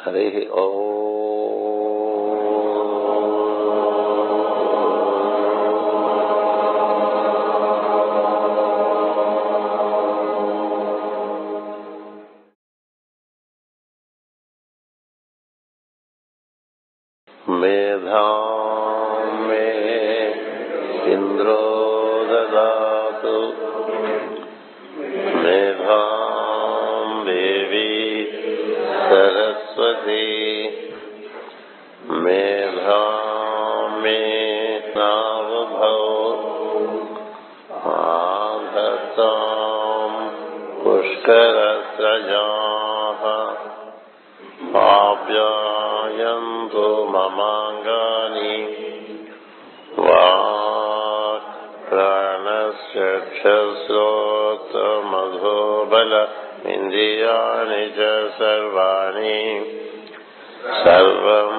హరి ఓం. మేధాం మే ఇంద్రో దదాతు మేధాం దేవి సరస్వతి మేధాం మే నావభౌ ఆధత్తాం పుష్కరస్రజాః ఆప్యాయంతు మమాంగాని walk ప్రాణశ్చక్షుశ్రోత్రమధోబల ఇంద్రియాణి చ సర్వాణి సర్వం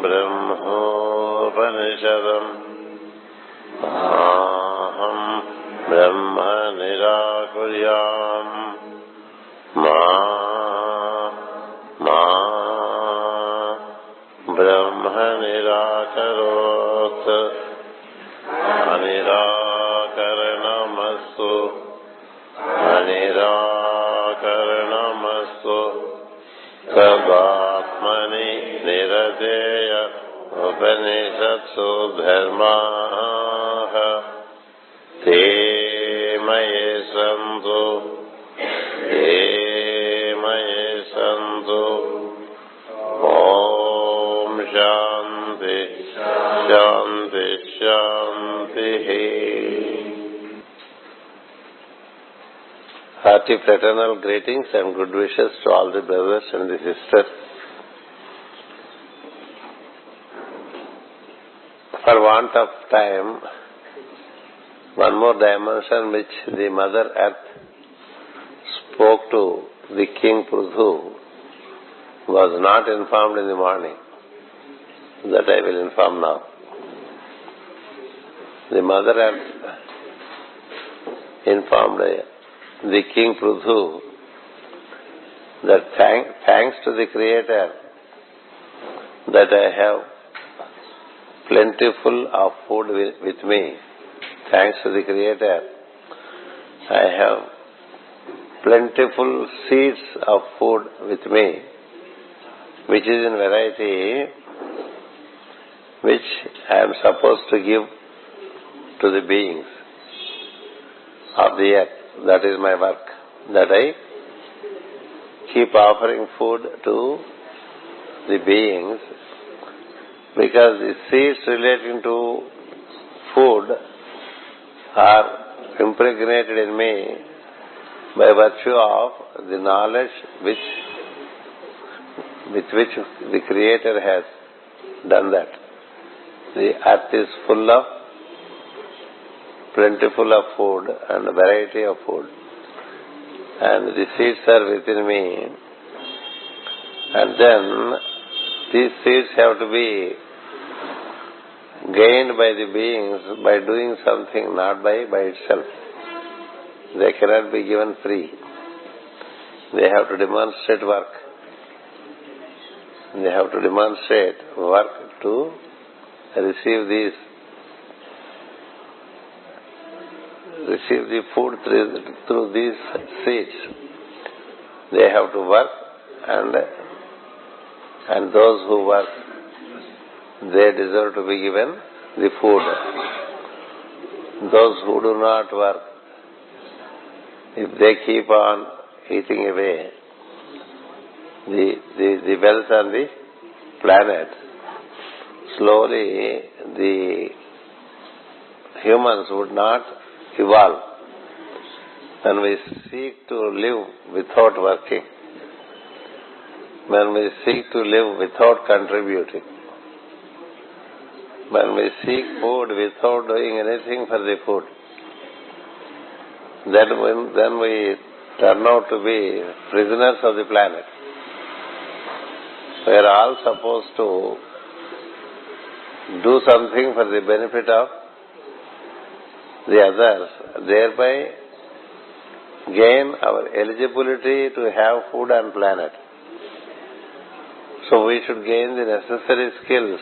బ్రహ్మోపనిషదం అహం బ్రహ్మ నిరాకుర్యాం మా బ్రహ్మ నిరాకరోత్ అనిరాకరణమస్తు అనిరాకరణమస్తు తదాత్మని నిరతేయ ఉపనిషత్సు ధర్మాః తే మయే సంతు తే మయే సంతు. ఓం శాంతి శాంతి శాంతి. Hearty fraternal greetings and good wishes to all the brothers and the sisters. For want of time, one more dimension which the Mother Earth spoke to the King Prithu was not informed in the morning. That I will inform now. The Mother Earth informed the King Prithu that thanks to the Creator that I have plentiful of food with me. Thanks to the Creator, I have plentiful seeds of food with me, which is in variety, which I am supposed to give to the beings of the earth. That is my work, that I keep offering food to the beings, because the seeds relating to food are impregnated in me by virtue of the knowledge with which the Creator has done that. The earth is full of, plentiful of food and variety of food, and the seeds are within me, and then these seeds have to be gained by the beings by doing something, not by itself. They cannot be given free. They have to demonstrate work. They have to demonstrate work to receive the food through these seeds. They have to work, and those who work, they deserve to be given the food. Those who do not work, if they keep on eating away the wealth on the planet, slowly the humans would not evolve. When we seek to live without working, when we seek to live without contributing, when we seek food without doing anything for the food, then we turn out to be prisoners of the planet. We are all supposed to do something for the benefit of the others, thereby gain our eligibility to have food on planet. So we should gain the necessary skills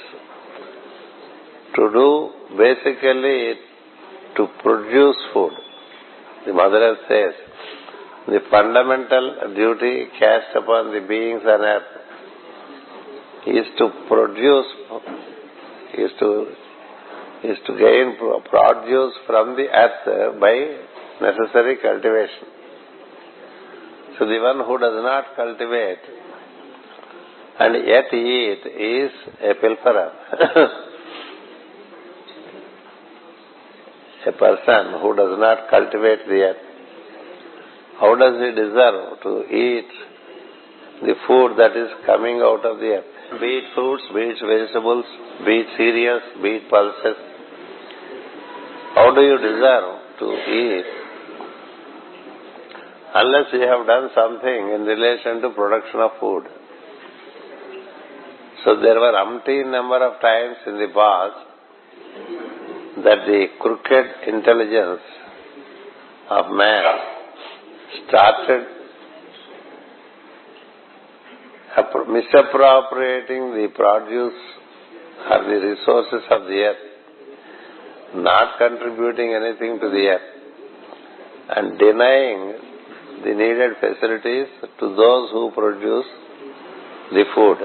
to do, basically to produce food. The Mother says, the fundamental duty cast upon the beings on earth is to produce, is to gain produce from the earth by necessary cultivation. So the one who does not cultivate and yet eat is a pilferer. A person who does not cultivate the earth, how does he deserve to eat the food that is coming out of the earth? Be it fruits, be it vegetables, be it cereals, be it pulses. How do you deserve to eat unless you have done something in relation to production of food? So there were umpteen number of times in the past that the crooked intelligence of man started misappropriating the produce or the resources of the earth, not contributing anything to the earth, and denying the needed facilities to those who produce the food.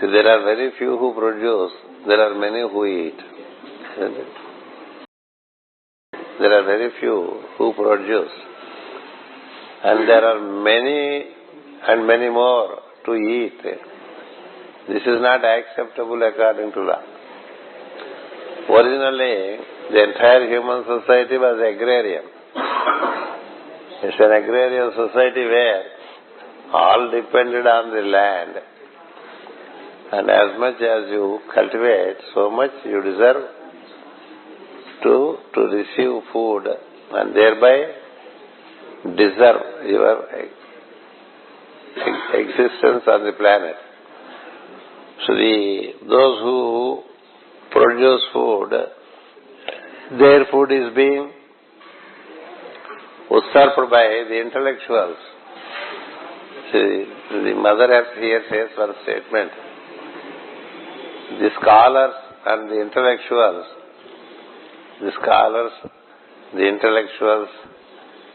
See, there are very few who produce, there are many who eat. Isn't it? There are very few who produce, and there are many and many more to eat. This is not acceptable according to law. Originally, the entire human society was agrarian. It's an agrarian society where all depended on the land, and as much as you cultivate, so much you deserve to receive food and thereby deserve your existence on the planet. So those who produce food, their food is being usurped by the intellectuals. See, the Mother Earth here says one statement. The scholars and the intellectuals,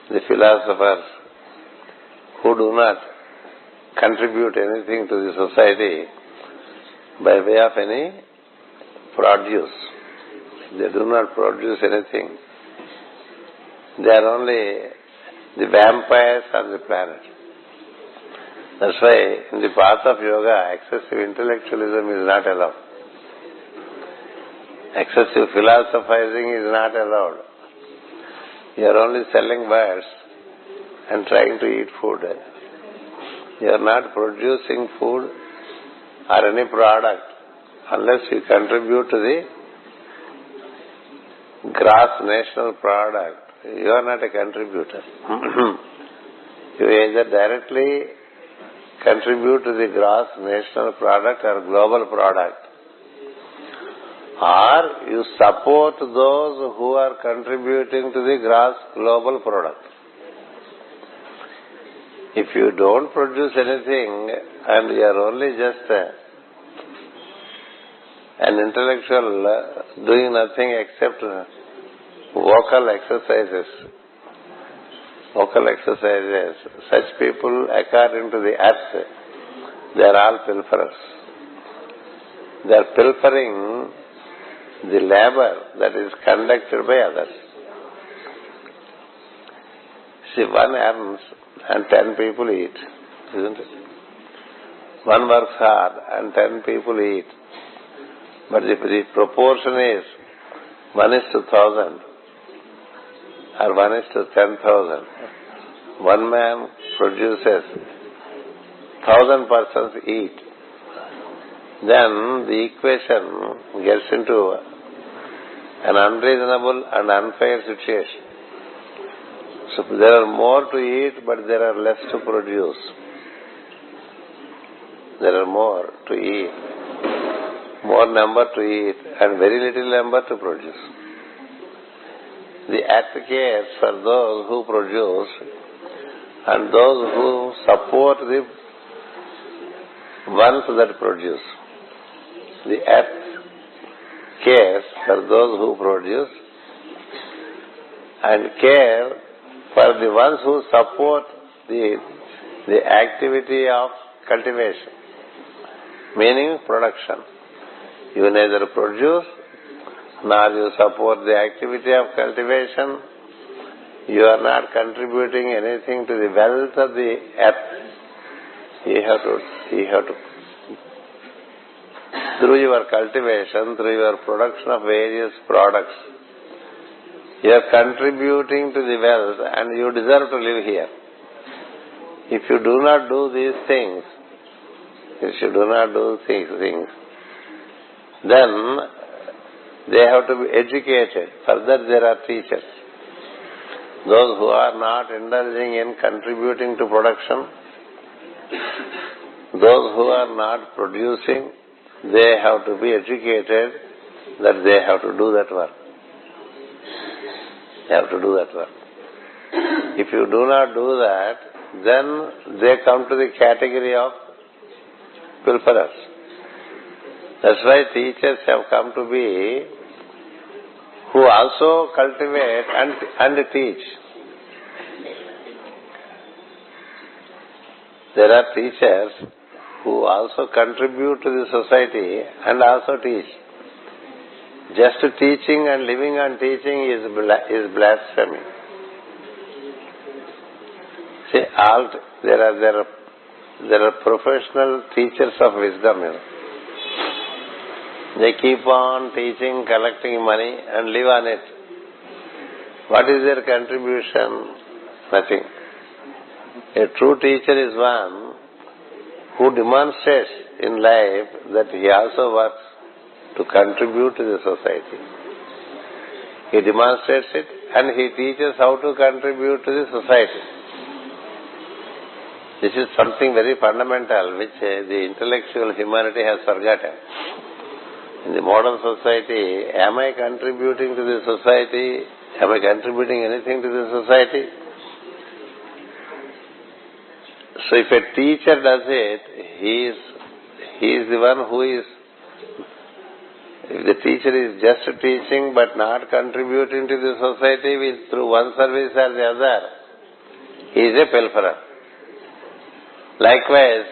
the philosophers who do not contribute anything to the society by way of any produce. They do not produce anything. They are only the vampires on the planet. That's why in the path of yoga, excessive intellectualism is not allowed. Excessive philosophizing is not allowed. You are only selling birds and trying to eat food. You are not producing food or any product unless you contribute to the gross national product. You are not a contributor. You either directly contribute to the gross national product or global product, or you support those who are contributing to the gross global product. If you don't produce anything and you are only just an intellectual doing nothing except vocal exercises, such people, according to the earth, they are all pilferers. They are pilfering the labor that is conducted by others. See, one earns and 10 people eat, isn't it? One works hard and 10 people eat. But the proportion is 1:1,000 or 1:10,000. One man produces, 1,000 persons eat. Then the equation gets into an unreasonable and unfair situation. So there are more to eat, but there are less to produce. There are more to eat, more number to eat, and very little number to produce. The earth cares for those who produce and those who support the ones that produce. The earth cares for those who produce and care for the ones who support the activity of cultivation, meaning production. You neither produce nor you support the activity of cultivation. You are not contributing anything to the wealth of the earth. You have to through your cultivation, through your production of various products, you are contributing to the wealth and you deserve to live here. If you do not do these things, then they have to be educated. Further, there are teachers. Those who are not indulging in contributing to production, those who are not producing, they have to be educated that they have to do that work. They have to do that work. If you do not do that, then they come to the category of pilferers. That's why teachers have come to be, who also cultivate and teach. There are teachers who also contribute to the society and also teach. Just teaching and living on teaching is blasphemy. See, there are professional teachers of wisdom. They keep on teaching, collecting money and live on it. What is their contribution? Nothing. A true teacher is one who demonstrates in life that he also works to contribute to the society. He demonstrates it and he teaches how to contribute to the society. This is something very fundamental which the intellectual humanity has forgotten. In the modern society, am I contributing to the society? Am I contributing anything to the society? So if a teacher does it, he is the one who is. If the teacher is just teaching but not contributing to the society through one service or the other, he is a pilferer. Likewise,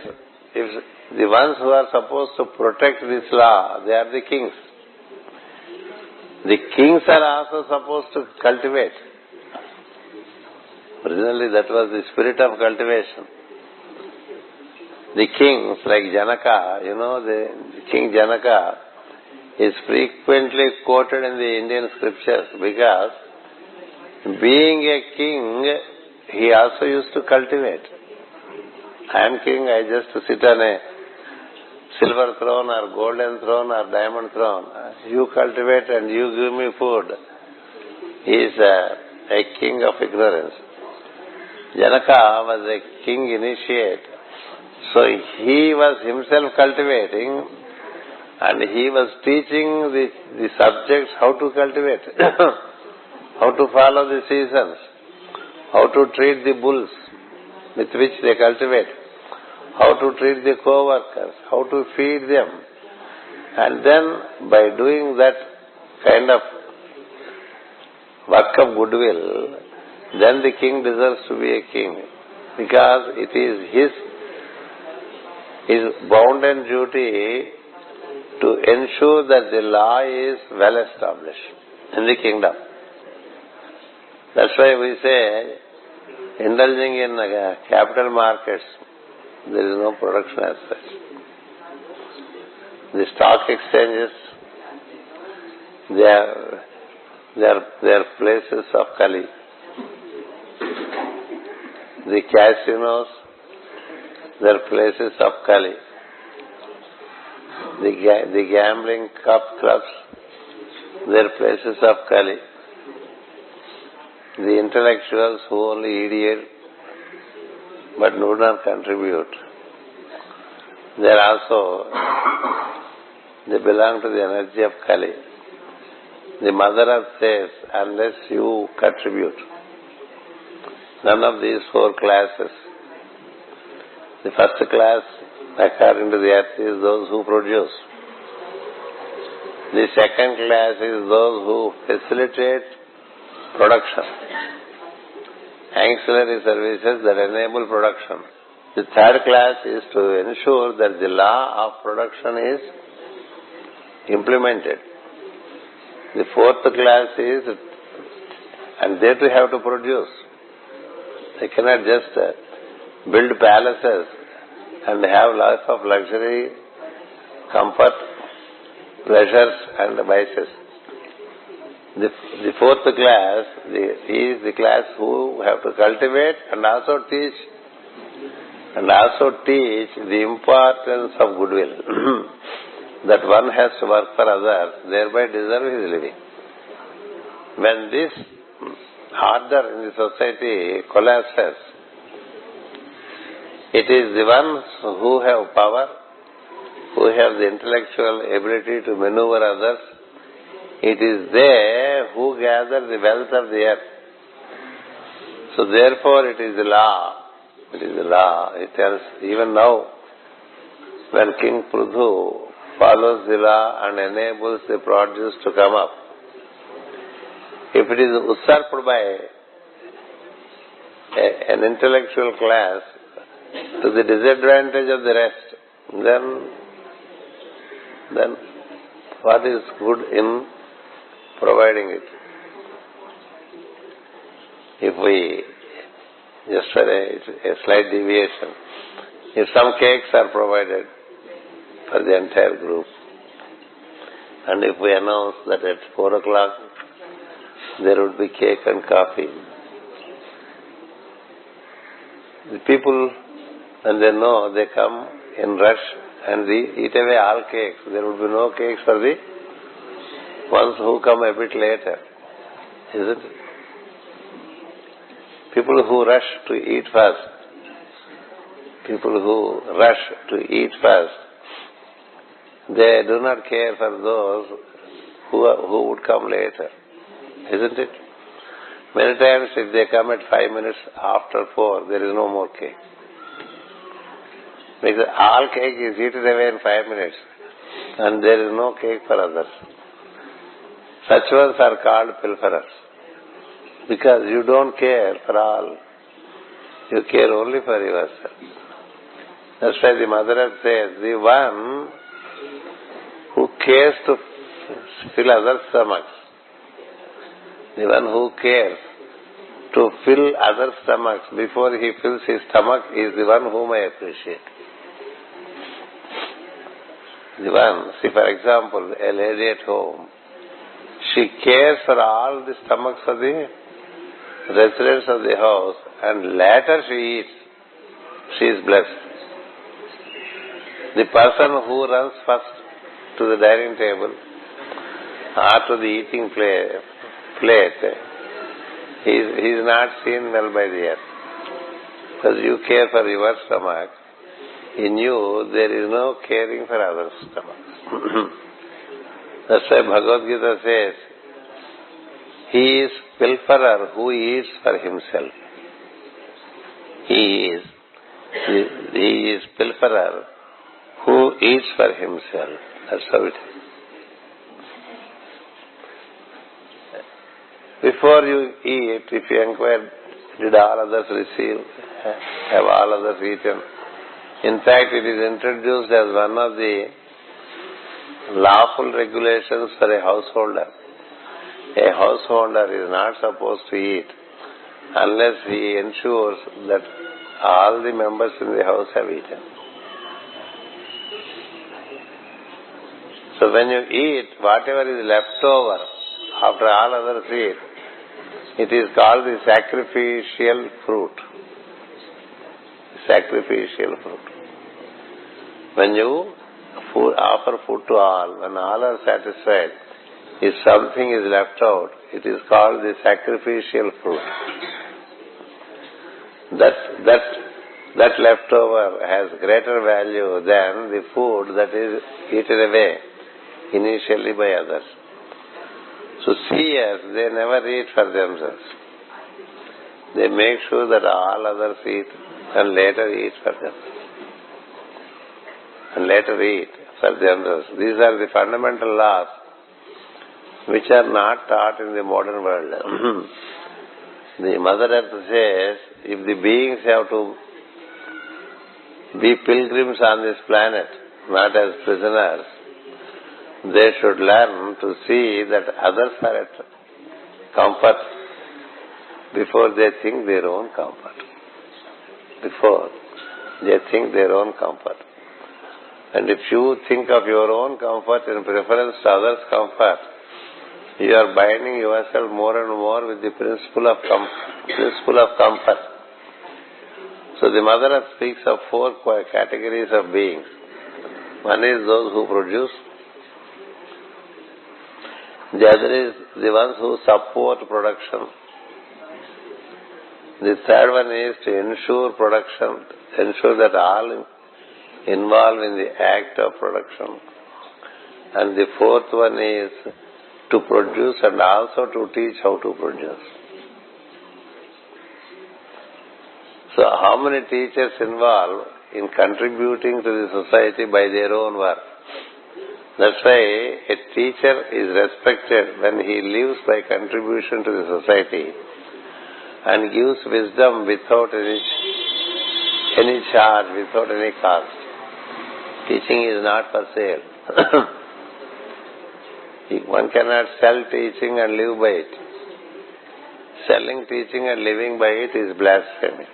if the ones who are supposed to protect this law, they are the kings. The kings are also supposed to cultivate. Originally that was the spirit of cultivation. The kings like Janaka, the King Janaka is frequently quoted in the Indian scriptures because being a king, he also used to cultivate. I am king, I just sit on a silver throne or golden throne or diamond throne. You cultivate and you give me food. He is a king of ignorance. Janaka was a king initiate. So he was himself cultivating and he was teaching the subjects how to cultivate, how to follow the seasons, how to treat the bulls with which they cultivate, how to treat the co-workers, how to feed them. And then by doing that kind of work of goodwill, then the king deserves to be a king, because it is his bounden duty to ensure that the law is well established in the kingdom. That's why we say, indulging in capital markets, there is no production as such. The stock exchanges, they are places of Kali. The casinos, they are places of Kali. The gambling clubs, they are places of Kali. The intellectuals who only ideate but do not contribute, they belong to the energy of Kali. The Mother Earth says, unless you contribute, none of these four classes. The first class according to the earth, is those who produce. The second class is those who facilitate production. Ancillary services that enable production. The third class is to ensure that the law of production is implemented. The fourth class is, and they too have to produce. They cannot just build palaces and have lots of luxury, comfort, pleasures and vices. The fourth class is the class who have to cultivate and also teach the importance of goodwill. That one has to work for others, thereby deserve his living. When this order in the society collapses, it is the ones who have power, who have the intellectual ability to maneuver others. It is they who gather the wealth of the earth. So therefore it is the law. It is the law. It tells, even now, when King Prithu follows the law and enables the produce to come up, if it is usurped by an intellectual class to the disadvantage of the rest, then what is good in providing it? If we, just for a slight deviation, if some cakes are provided for the entire group, and if we announce that at 4 o'clock there would be cake and coffee, the people, when they know, they come in rush and they eat away all cakes. There would be no cakes for the ones who come a bit later, isn't it? People who rush to eat first, they do not care for those who would come later, isn't it? Many times if they come at 5 minutes after 4, there is no more cake. Because all cake is eaten away in 5 minutes and there is no cake for others. Such ones are called pilferers. Because you don't care for all. You care only for yourself. That's why the Mother Earth says, the one who cares to fill others' stomachs, the one who cares to fill others' stomachs before he fills his stomach is the one whom I appreciate. The one, see for example, a lady at home, she cares for all the stomachs of the residents of the house and later she eats. She is blessed. The person who runs first to the dining table or to the eating plate, he is not seen well by the earth. Because you care for your stomach, in you there is no caring for others' stomachs. That's why Bhagavad Gita says, he is pilferer who eats for himself. He is pilferer who eats for himself. That's how it is. Before you eat, if you inquire, did all others receive? Have all others eaten? In fact, it is introduced as one of the lawful regulations for a householder. A householder is not supposed to eat unless he ensures that all the members in the house have eaten. So when you eat, whatever is left over after all others eat, it is called the sacrificial fruit. Sacrificial fruit. When you offer food to all, when all are satisfied, if something is left out, it is called the sacrificial fruit. That leftover has greater value than the food that is eaten away initially by others. So seers, they never eat for themselves. They make sure that all others eat and later eat for them. and later eat for generals. These are the fundamental laws which are not taught in the modern world. The Mother Earth says, if the beings have to be pilgrims on this planet, not as prisoners, they should learn to see that others are at comfort before they think their own comfort. Before they think their own comfort. And if you think of your own comfort in preference to others' comfort, you are binding yourself more and more with the principle of comfort. So the Mother Earth speaks of 4 categories of beings. One is those who produce. The other is the ones who support production. The third one is to ensure production, ensure that all involved in the act of production. And the fourth one is to produce and also to teach how to produce. So how many teachers involved in contributing to the society by their own work? That's why a teacher is respected when he lives by contribution to the society and gives wisdom without any charge, without any cost. Teaching is not for sale. One cannot sell teaching and live by it. Selling teaching and living by it is blasphemy.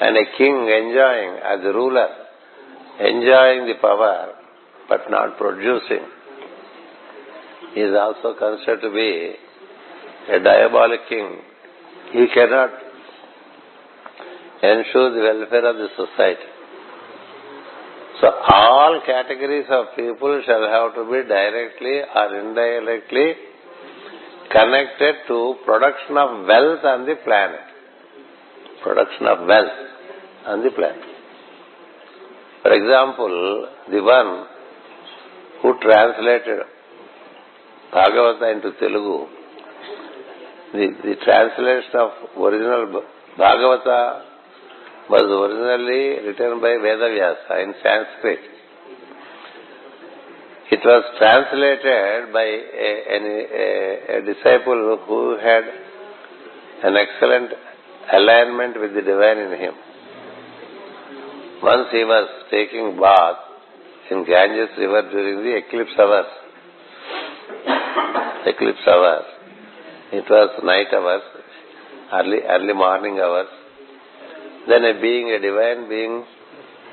And a king enjoying, as a ruler, enjoying the power but not producing, is also considered to be a diabolic king. He cannot ensure the welfare of the society. So all categories of people shall have to be directly or indirectly connected to production of wealth on the planet. Production of wealth on the planet. For example, the one who translated Bhagavata into Telugu, the translation of original Bhagavata was originally written by Vedavyasa in Sanskrit. It was translated by a disciple who had an excellent alignment with the divine in him. Once he was taking bath in Ganges river during the eclipse hours. It was night hours, early morning hours. Then a divine being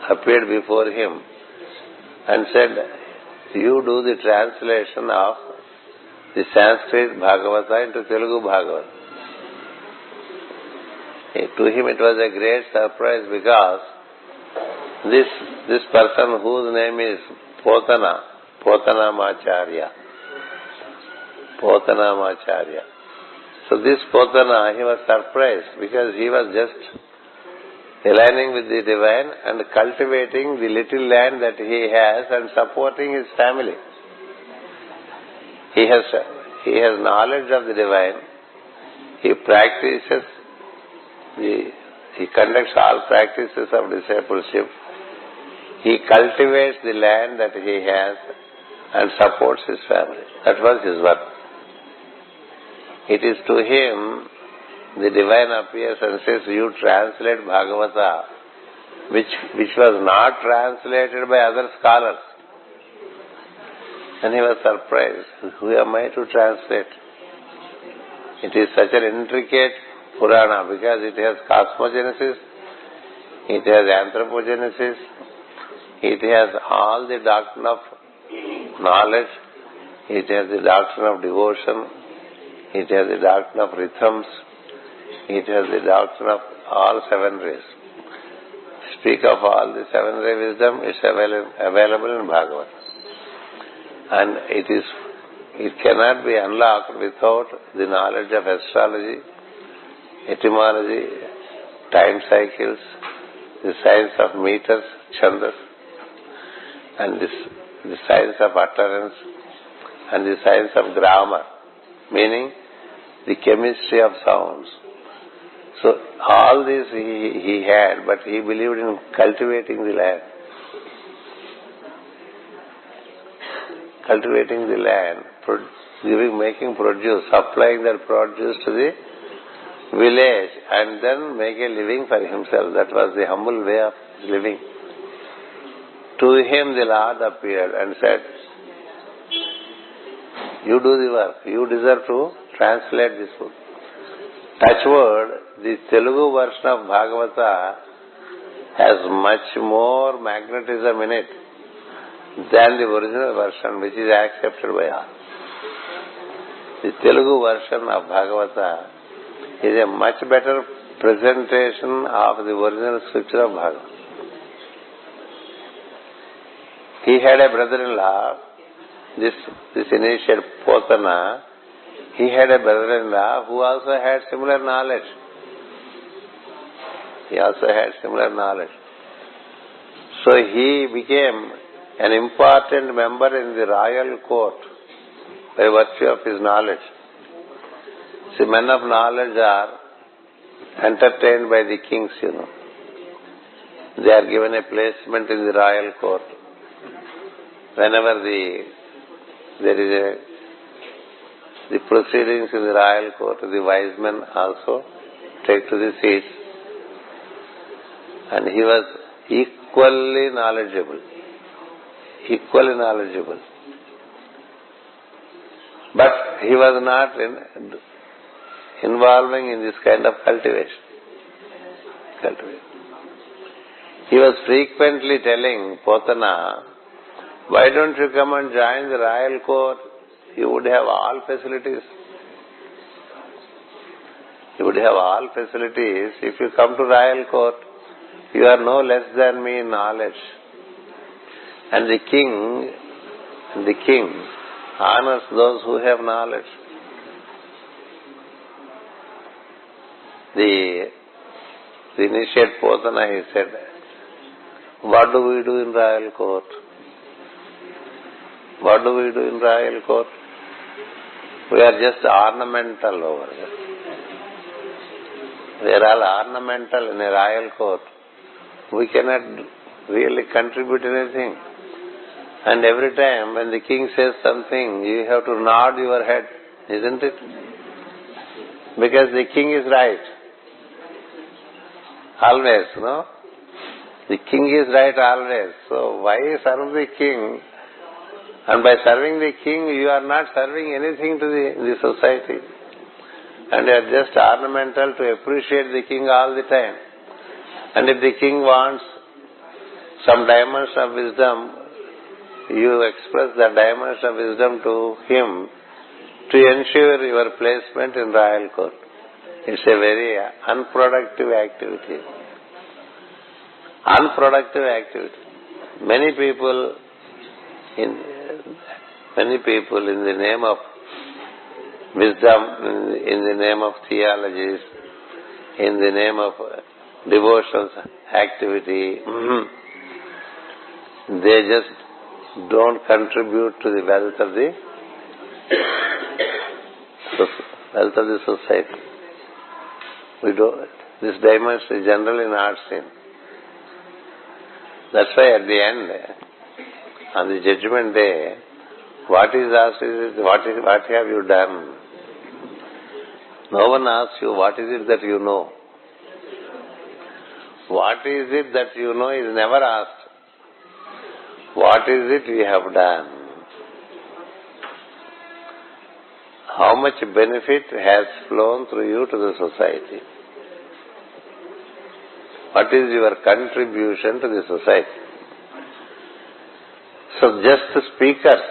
appeared before him and said, you do the translation of the Sanskrit Bhagavata into Telugu Bhagavata. To him it was a great surprise because this person whose name is Potanamacharya. So this Potana, he was surprised because he was just aligning with the divine and cultivating the little land that he has and supporting his family. He has knowledge of the divine. He practices, he conducts all practices of discipleship. He cultivates the land that he has and supports his family. That was his work. It is to him the divine appears and says, you translate Bhagavata, which was not translated by other scholars. And he was surprised. Who am I to translate? It is such an intricate Purana because it has cosmogenesis, it has anthropogenesis, it has all the doctrine of knowledge, it has the doctrine of devotion, it has the doctrine of rhythms, it has the doctrine of all 7 rays. Speak of all the 7-ray wisdom is available in Bhagavata. And it cannot be unlocked without the knowledge of astrology, etymology, time cycles, the science of meters, chandas, and the science of utterance, and the science of grammar, meaning the chemistry of sounds. So all this he had, but he believed in cultivating the land. cultivating the land, making produce, supplying that produce to the village, and then make a living for himself. That was the humble way of living. To him the Lord appeared and said, you do the work. You deserve to translate this book. Touchword, the Telugu version of Bhagavata has much more magnetism in it than the original version, which is accepted by all. The Telugu version of Bhagavata is a much better presentation of the original scripture of Bhagavata. He had a brother-in-law, this initiate Potana, he had a brother-in-law who also had similar knowledge. So he became an important member in the royal court by virtue of his knowledge. See, men of knowledge are entertained by the kings, They are given a placement in the royal court. Whenever there is the proceedings in the royal court, the wise men also take to the seats. And he was equally knowledgeable. But he was not involving in this kind of cultivation. He was frequently telling Potana, why don't you come and join the royal court? You would have all facilities. If you come to royal court, you are no less than me in knowledge. And the king honors those who have knowledge. The initiate Potana, he said, what do we do in royal court? We are just ornamental over there. We are all ornamental in a royal court. We cannot really contribute anything. And every time when the king says something, you have to nod your head, isn't it? Because the king is right. Always, no? The king is right always. So why serve the king? And by serving the king, you are not serving anything to the society. And you are just ornamental to appreciate the king all the time. And if the king wants some dimension of wisdom, you express the dimension of wisdom to him to ensure your placement in royal court. It's a very unproductive activity. Many people in the name of wisdom, in the name of theologies, in the name of devotional activity, they just don't contribute to the wealth of the society. This dimension is generally not seen. That's why at the end, on the judgment day, what is asked is, what have you done? No one asks you, what is it that you know? What is it that you know is never asked. What is it you have done? How much benefit has flown through you to the society? What is your contribution to the society? So just the speakers,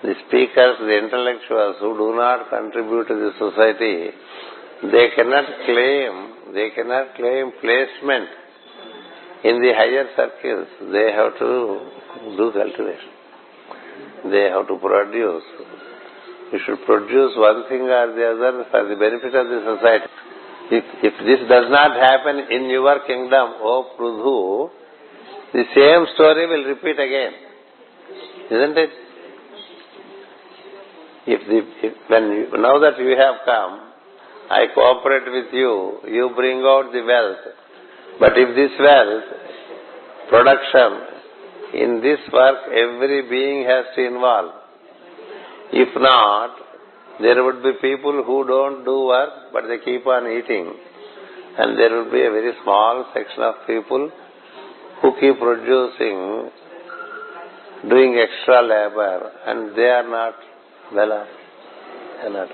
the intellectuals who do not contribute to the society, they cannot claim placement in the higher circles. They have to do cultivation. They have to produce. You should produce one thing or the other for the benefit of the society. If this does not happen in your kingdom, O Prithu, the same story will repeat again. Isn't it? Now that you have come, I cooperate with you, you bring out the wealth. But if this wealth, production, in this work every being has to involve. If not, there would be people who don't do work but they keep on eating, and there would be a very small section of people who keep producing, doing extra labor, and they are not well off. They are not.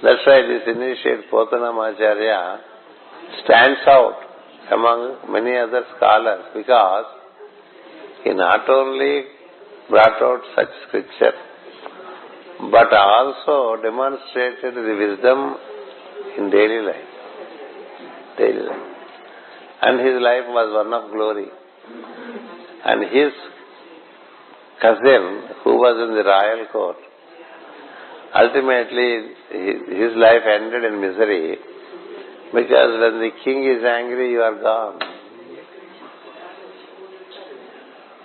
That's why this initiate Potanamacharya stands out among many other scholars, because he not only brought out such scripture but also demonstrated the wisdom in daily life. And his life was one of glory. And his cousin, who was in the royal court, ultimately his life ended in misery, because when the king is angry, you are gone.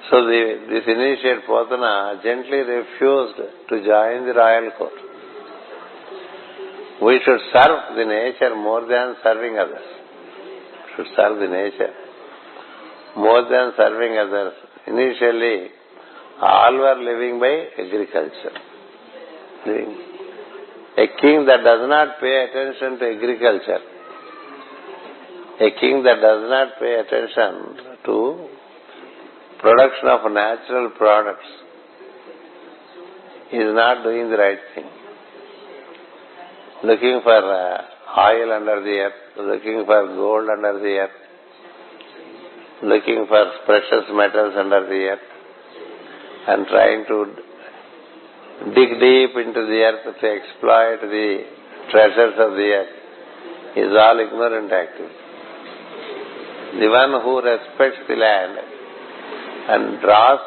So this initiate Potana gently refused to join the royal court. We should serve the nature more than serving others. Should serve the nature more than serving others. Initially, all were living by agriculture. A king that does not pay attention to agriculture, a king that does not pay attention to production of natural products is not doing the right thing. Looking for oil under the earth, looking for gold under the earth, looking for precious metals under the earth, and trying to dig deep into the earth to exploit the treasures of the earth is all ignorant activity. The one who respects the land and draws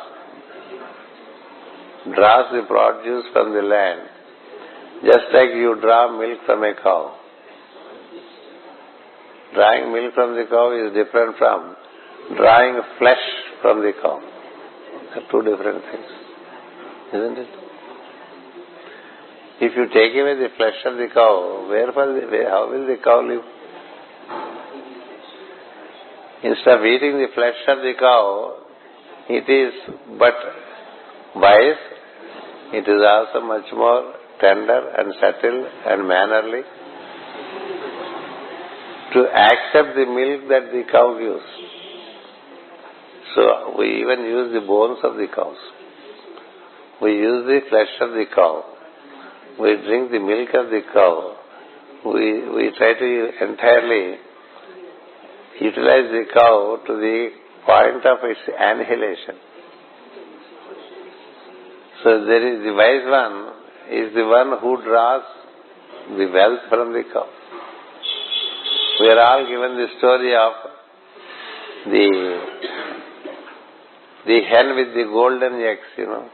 the produce from the land, just like you draw milk from a cow. Drawing milk from the cow is different from drawing flesh from the cow. They are two different things, isn't it? If you take away the flesh of the cow, how will the cow live? Instead of eating the flesh of the cow, it is but wise, it is also much more tender and subtle and mannerly to accept the milk that the cow gives. So we even use the bones of the cows. We use the flesh of the cow. We drink the milk of the cow. We try to entirely utilize the cow to the point of its annihilation. So there is the wise one is the one who draws the wealth from the cow. We are all given the story of the hen with the golden eggs, you know.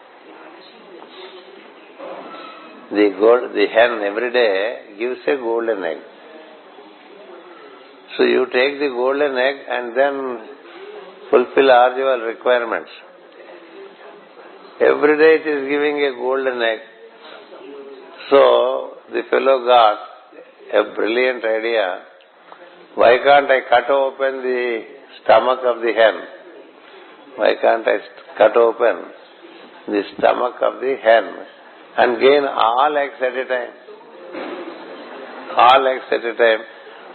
The hen every day gives a golden egg. So you take the golden egg and then fulfill all your requirements. Every day it is giving a golden egg. So the fellow got a brilliant idea. Why can't I cut open the stomach of the hen? Why can't I cut open the stomach of the hen and gain all eggs at a time? All eggs at a time.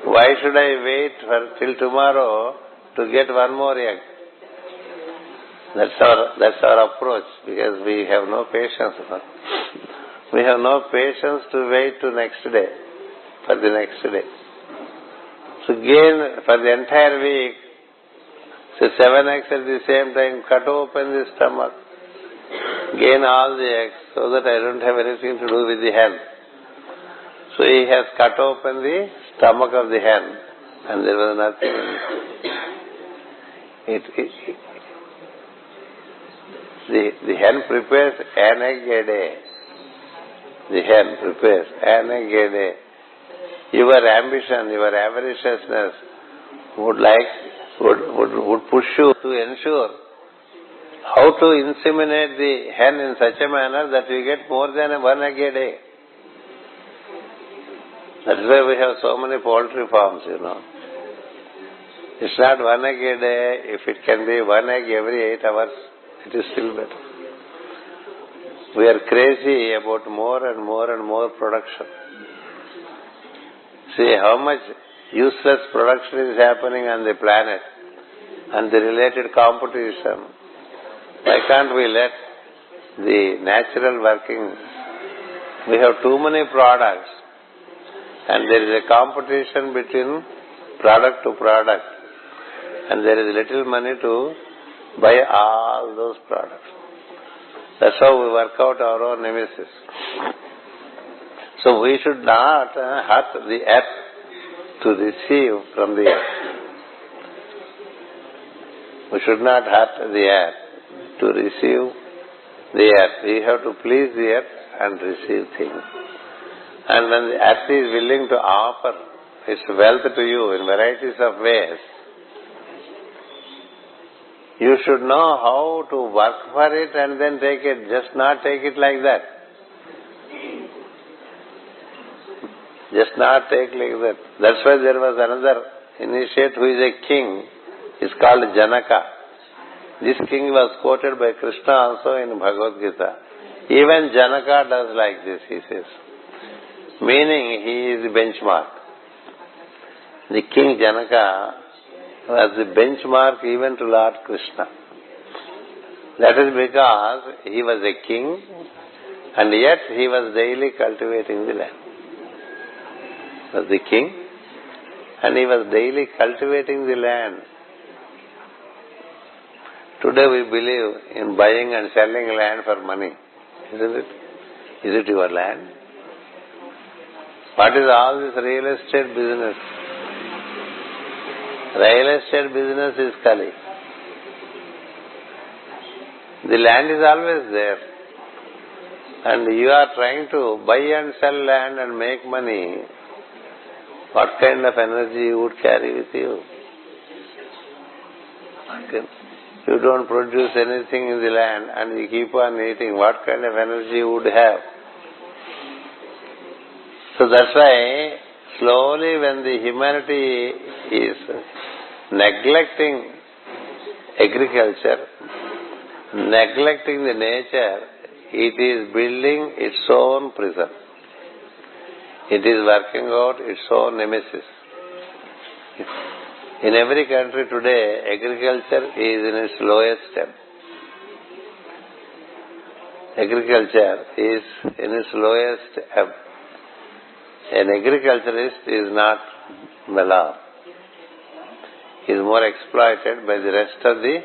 Why should I wait till tomorrow to get one more egg? That's our approach, because we have no patience. We have no patience to wait to next day, for the next day. So gain for the entire week, so 7 eggs at the same time, cut open the stomach, gain all the eggs, so that I don't have anything to do with the hen. So he has cut open the stomach of the hen, and there was nothing in it. The hen prepares an egg a day. The hen prepares an egg a day. Your ambition, your avariciousness would push you to ensure how to inseminate the hen in such a manner that you get more than one egg a day. That is why we have so many poultry farms, you know. It's not 1 egg a day. If it can be 1 egg every 8 hours, it is still better. We are crazy about more and more and more production. See how much useless production is happening on the planet and the related competition. Why can't we let the natural working? We have too many products and there is a competition between product to product and there is little money to buy all those products. That's how we work out our own nemesis. So we should not hurt the earth to receive from the earth. We should not hurt the earth to receive the earth. We have to please the earth and receive things. And when the earth is willing to offer its wealth to you in varieties of ways, you should know how to work for it and then take it. Just not take it like that. Just not take like that. That's why there was another initiate who is a king. He's called Janaka. This king was quoted by Krishna also in Bhagavad Gita. Even Janaka does like this, he says. Meaning he is the benchmark. The king Janaka was the benchmark even to Lord Krishna. That is because he was a king and yet he was daily cultivating the land. He was the king and he was daily cultivating the land. Today we believe in buying and selling land for money. Isn't it? Is it your land? What is all this real estate business? Real estate business is Kali. The land is always there. And you are trying to buy and sell land and make money. What kind of energy you would carry with you? You don't produce anything in the land and you keep on eating. What kind of energy you would have? So that's why slowly when the humanity is neglecting agriculture, neglecting the nature, it is building its own prison. It is working out its own nemesis. In every country today, agriculture is in its lowest ebb. Agriculture is in its lowest ebb. An agriculturist is not well off. He is more exploited by the rest of the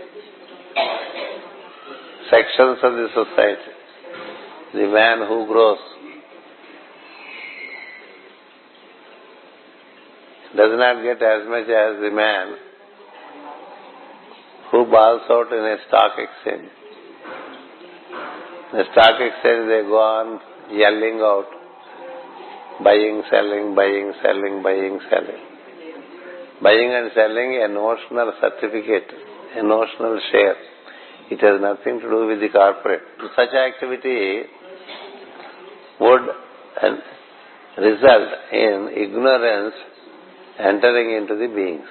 sections of the society. The man who grows does not get as much as the man who balls out in a stock exchange. The stock exchange, they go on yelling out, buying, selling, buying, selling, buying, selling. Buying and selling a notional certificate, a notional share. It has nothing to do with the corporate. Such activity would result in ignorance entering into the beings.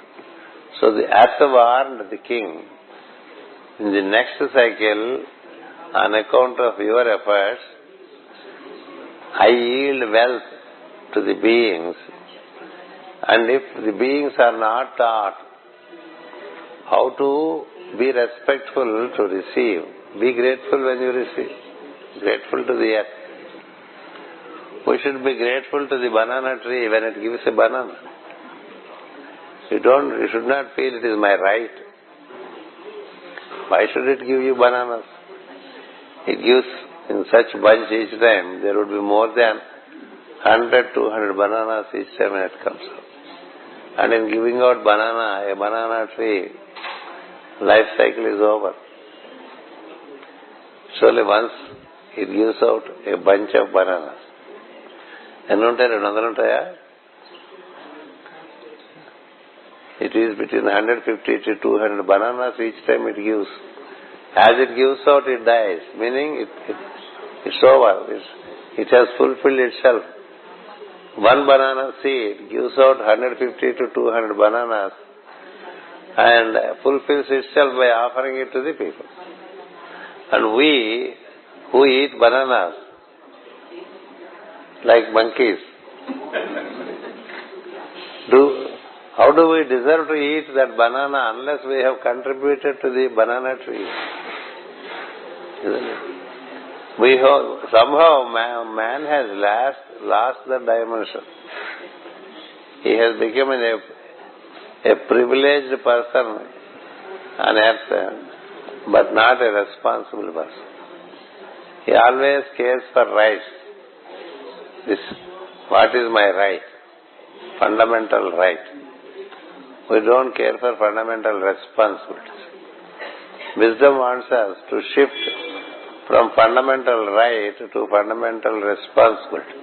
So the earth warned the king, in the next cycle, on account of your efforts, I yield wealth to the beings, and if the beings are not taught how to be respectful to receive, be grateful when you receive, grateful to the earth. We should be grateful to the banana tree when it gives a banana. You should not feel it is my right. Why should it give you bananas? It gives in such bunch each time, there would be more than 100, 200 bananas each time when it comes out. And in giving out a banana tree, life cycle is over. Surely once it gives out a bunch of bananas. ఎన్ని ఉంటాయి? 200 ఉంటాయా? It is between 150 to 200 bananas each time it gives. As it gives out, it dies. Meaning it's over. It has fulfilled itself. One banana seed gives out 150 to 200 bananas. and fulfills itself by offering it to the people. And we who eat bananas like monkeys, how do we deserve to eat that banana unless we have contributed to the banana tree? Isn't it? Somehow man has lost the dimension. He has become a privileged person on earth, but not a responsible person. He always cares for rights. What is my right? Fundamental right. We don't care for fundamental responsibilities. Wisdom wants us to shift from fundamental right to fundamental responsibility.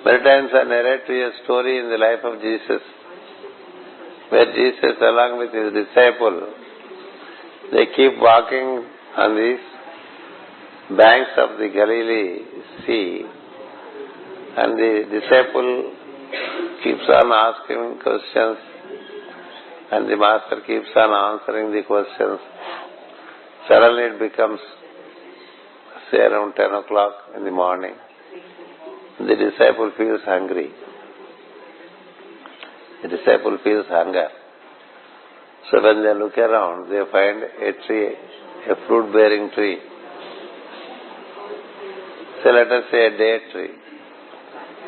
Many times I narrate to you a story in the life of Jesus, where Jesus along with his disciple, they keep walking on these banks of the Galilee Sea, and the disciple keeps on asking questions, and the master keeps on answering the questions. Suddenly it becomes, say, around 10 o'clock in the morning. The disciple feels hungry. The disciple feels hunger. So when they look around, they find a tree, a fruit-bearing tree. So let us say a date tree.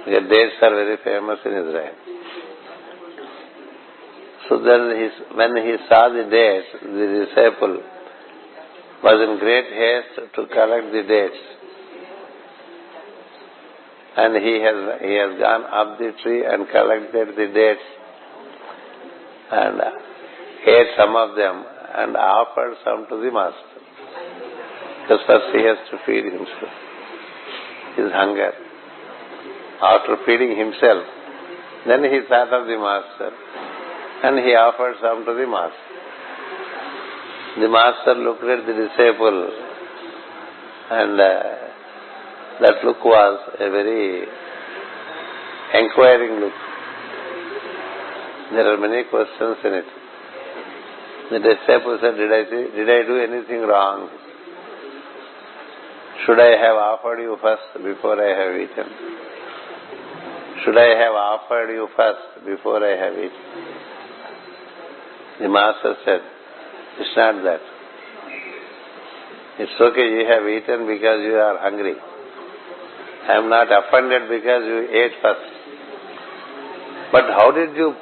Because dates are very famous in Israel. So then when he saw the dates, the disciple was in great haste to collect the dates. And he has gone up the tree and collected the dates and ate some of them and offered some to the master. Because first he has to feed himself, his hunger. After feeding himself, then he thought of the master and he offered some to the master. The master looked at the disciple, and that look was a very inquiring look. There are many questions in it. The disciple said, did I do anything wrong? Should I have offered you first before I have eaten? Should I have offered you first before I have eaten? The master said, it's not that. It's okay, you have eaten because you are hungry. I am not offended because you ate first. But how did you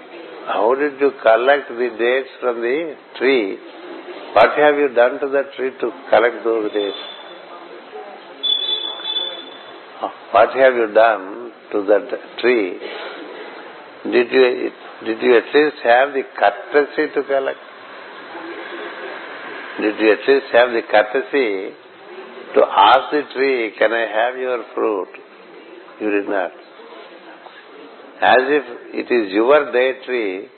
collect the dates from the tree? What have you done to the tree to collect those dates? What have you done to that tree? Did you at least have the courtesy to collect? Did you at least have the courtesy to ask the tree, can I have your fruit? You did not. As if it is your date tree,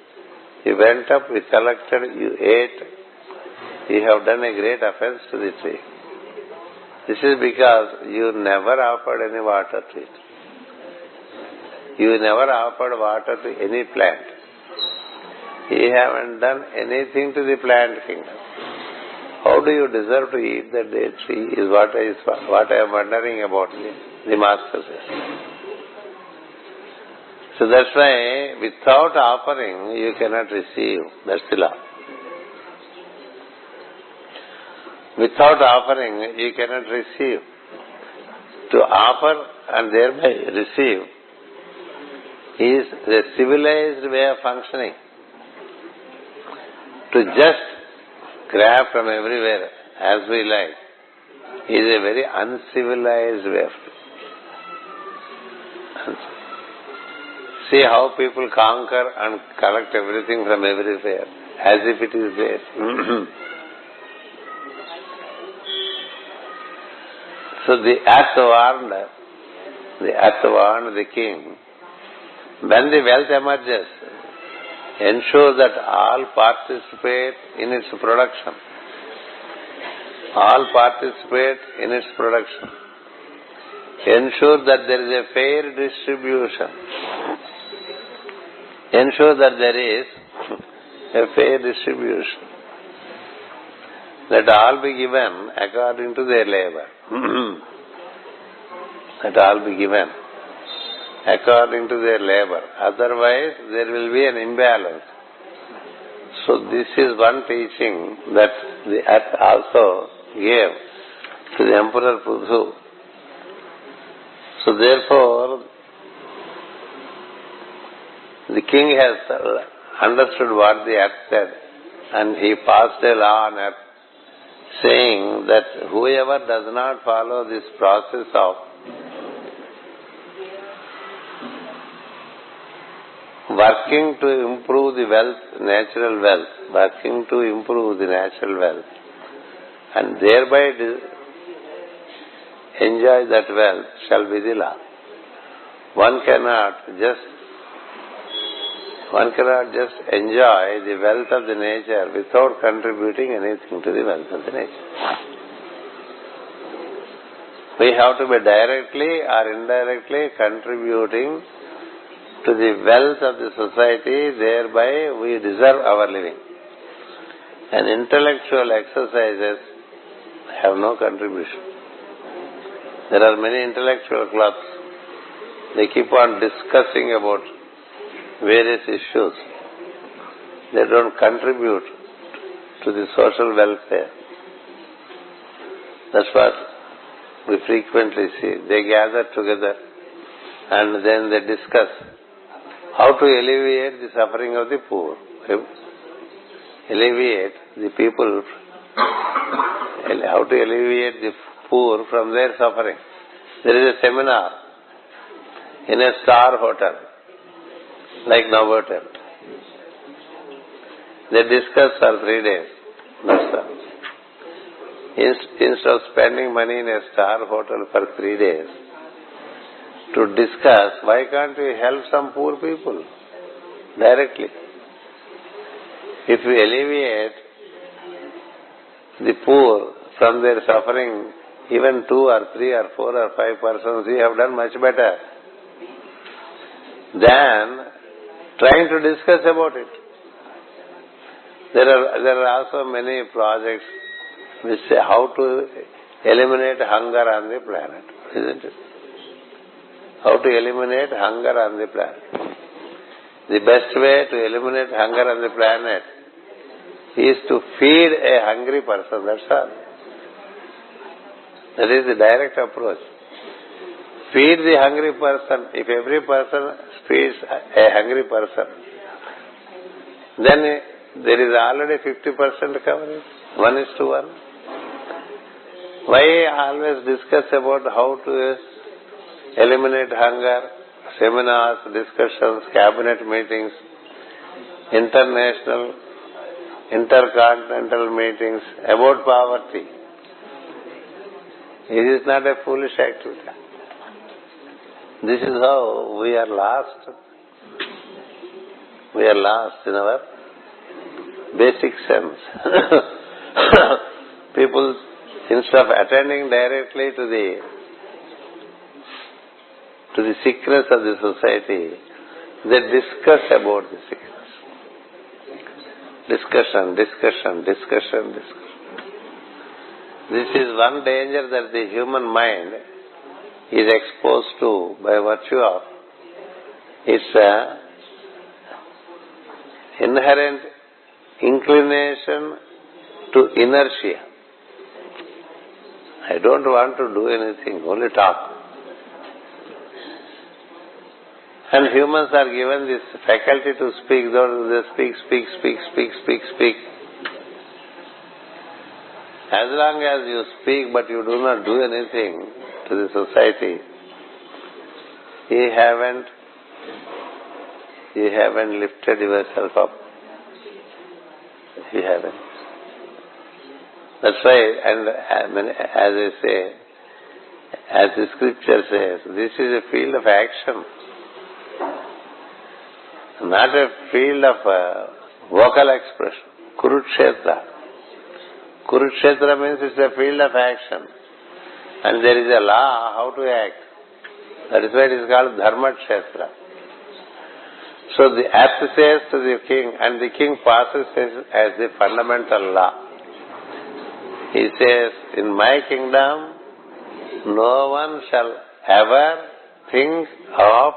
you went up, you collected, you ate. You have done a great offense to the tree. This is because you never offered any water to it. You never offered water to any plant. You haven't done anything to the plant kingdom. How do you deserve to eat that date tree is what I am wondering about, the master says. So that's why without offering you cannot receive. That's the law. Without offering you cannot receive. To offer and thereby receive is the civilized way of functioning. To just grab from everywhere as we like is a very uncivilized way of life. See how people conquer and collect everything from everywhere as if it is theirs. So the earth warned the king, when the wealth emerges, ensure that all participate in its production. All participate in its production. Ensure that there is a fair distribution. Ensure that there is a fair distribution. Let all be given according to their labor. Let all be given according to their labor. Otherwise, there will be an imbalance. So this is one teaching that the earth also gave to the Emperor Prithu. So therefore, the king has understood what the earth said, and he passed a law on earth saying that whoever does not follow this process of working to improve the natural wealth, and thereby enjoy that wealth shall be the law. One cannot just enjoy the wealth of the nature without contributing anything to the wealth of the nature. We have to be directly or indirectly contributing to the wealth of the society, thereby we deserve our living. And intellectual exercises have no contribution. There are many intellectual clubs. They keep on discussing about various issues. They don't contribute to the social welfare. That's what we frequently see. They gather together and then they discuss how to alleviate the suffering of the poor. Alleviate the people, how to alleviate the poor from their suffering. There is a seminar in a star hotel, like Novotel. They discuss for 3 days. That's all. Instead of spending money in a star hotel for 3 days to discuss, why can't we help some poor people directly? If we alleviate the poor from their suffering, even 2 or 3 or 4 or 5 persons, we have done much better than trying to discuss about it. There are also many projects which say how to eliminate hunger on the planet, isn't it? How to eliminate hunger on the planet. The best way to eliminate hunger on the planet is to feed a hungry person, that's all. That is the direct approach. Feed the hungry person. If every person feeds a hungry person, then there is already 50% coverage. 1:1. Why always discuss about how to eliminate hunger? Seminars, discussions, cabinet meetings, international, intercontinental meetings about poverty. It is not a foolish activity. This is how we are lost. We are lost in our basic sense. People, instead of attending directly to the sickness of the society, they discuss about the sickness. Discussion. This is one danger that the human mind is exposed to by virtue of its inherent inclination to inertia. I don't want to do anything, only talk. And humans are given this faculty to speak, though they speak. As long as you speak but you do not do anything to the society, you haven't lifted yourself up. You haven't. That's why, and as I say, as the scripture says, this is a field of action, not a field of vocal expression. Kurukshetra. Kurukshetra means it's a field of action. And there is a law how to act. That is why it is called Dharmakshetra. So the earth says to the king, and the king passes it as the fundamental law. He says, in my kingdom, no one shall ever think of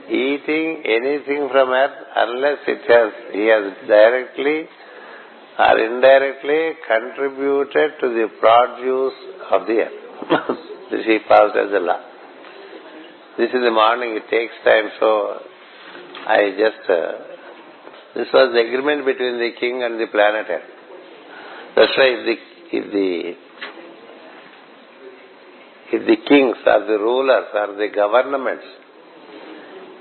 eating anything from earth unless he has directly or indirectly contributed to the produce of the earth. This he passed as a law. This is the morning, it takes time, so this was the agreement between the king and the planet Earth. That's why if the kings or the rulers or the governments,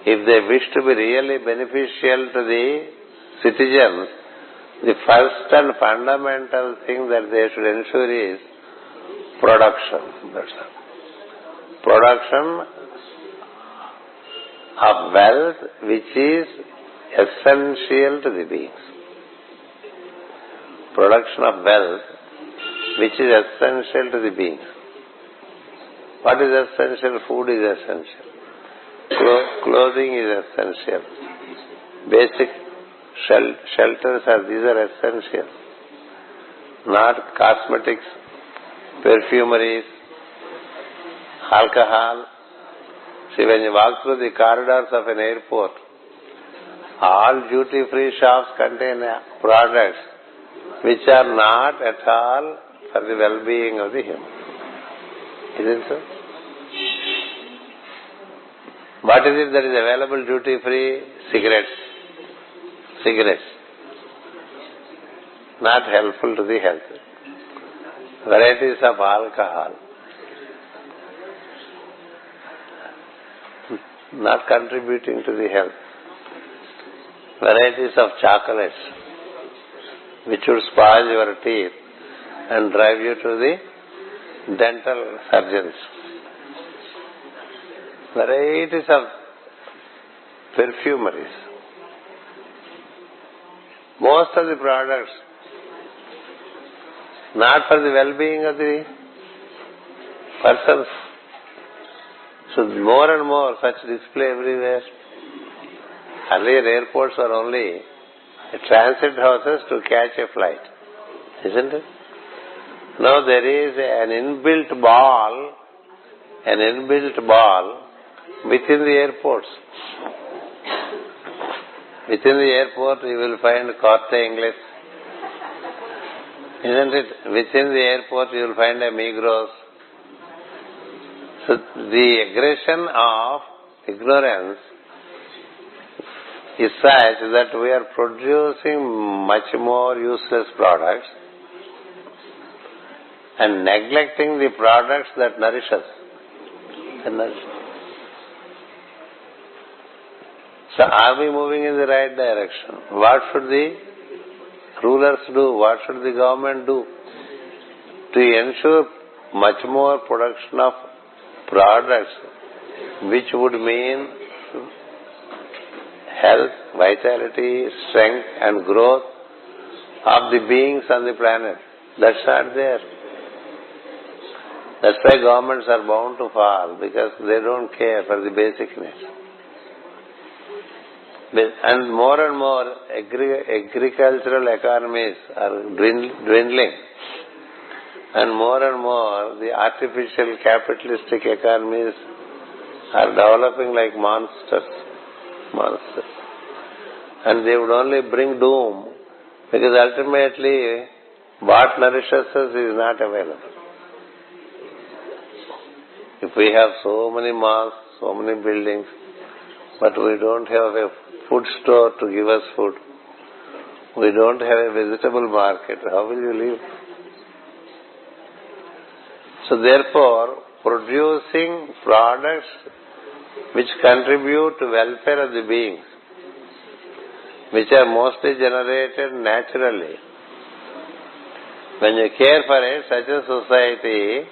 if they wish to be really beneficial to the citizens, the first and fundamental thing that they should ensure is production. That's all. Production of wealth which is essential to the beings. Production of wealth which is essential to the beings. What is essential? Food is essential. Clothing is essential. Basic shelters these are essential. Not cosmetics, perfumeries, alcohol. See, when you walk through the corridors of an airport, all duty-free shops contain products which are not at all for the well-being of the human. Isn't so? What is it that is available duty-free? Cigarettes. Not helpful to the health. Varieties of alcohol. Not contributing to the health. Varieties of chocolates which would spoil your teeth and drive you to the dental surgeons. Varieties of perfumeries. Most of the products not for the well-being of the persons. So more and more such display everywhere. Earlier airports were only transit houses to catch a flight, isn't it? Now there is an inbuilt ball within the airports. Within the airport you will find Corte Inglés, isn't it? Within the airport you will find a Migros. So the aggression of ignorance is such that we are producing much more useless products and neglecting the products that nourish us. So are we moving in the right direction? What should the rulers do? What should the government do to ensure much more production of products which would mean health, vitality, strength and growth of the beings on the planet? That's not there. That's why governments are bound to fall, because they don't care for the basic needs. And more agricultural economies are dwindling, and more the artificial capitalistic economies are developing like monsters. And they would only bring doom, because ultimately what nourishes us is not available. If we have so many malls, so many buildings, but we don't have a food store to give us food, we don't have a vegetable market, how will you live? So therefore, producing products which contribute to welfare of the beings, which are mostly generated naturally. When you care for it, such a society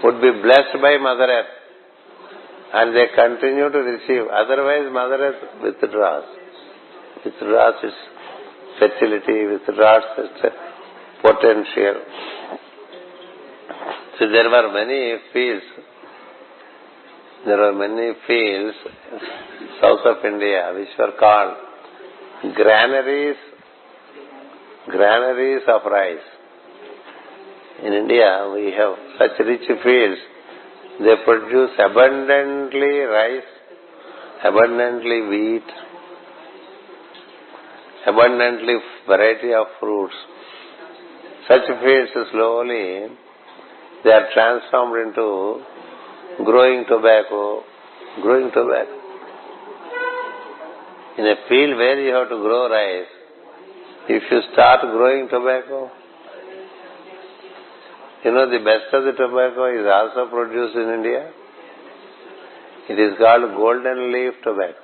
would be blessed by Mother Earth, and they continue to receive. Otherwise, Mother Earth withdraws its fertility, withdraws its potential. So there were many fields south of India, which were called granaries of rice. In India, we have such rich fields. They produce abundantly rice, abundantly wheat, abundantly variety of fruits. Such fields slowly they are transformed into growing tobacco. In a field where you have to grow rice, if you start growing tobacco, the best of the tobacco is also produced in India. It is called golden leaf tobacco.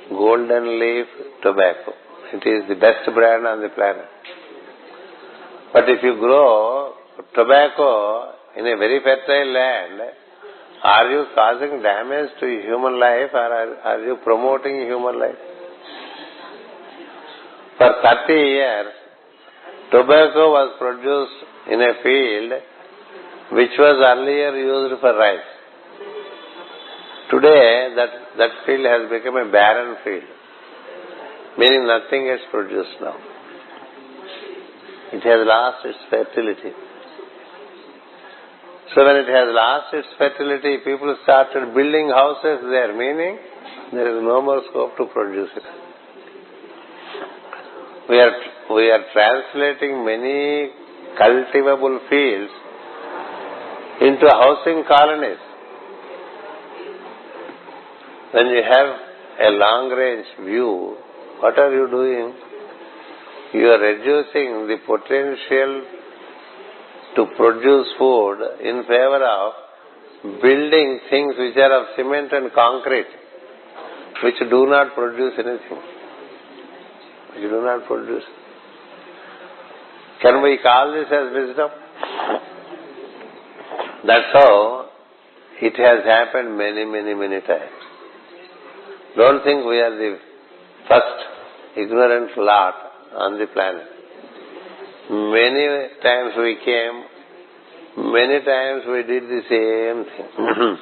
Golden leaf tobacco. It is the best brand on the planet. But if you grow tobacco in a very fertile land, are you causing damage to human life or are you promoting human life? For 30 years, tobacco was produced in a field which was earlier used for rice. Today, that field has become a barren field, meaning nothing gets produced now. It has lost its fertility. So when it has lost its fertility, people started building houses there, meaning there is no more scope to produce it. We are translating many cultivable fields into housing colonies. When you have a long-range view, what are you doing? You are reducing the potential to produce food in favor of building things which are of cement and concrete, which do not produce anything. Which do not produce. Can we call this as wisdom? That's how it has happened many, many, many times. Don't think we are the first ignorant lot on the planet. Many times we came, many times we did the same thing.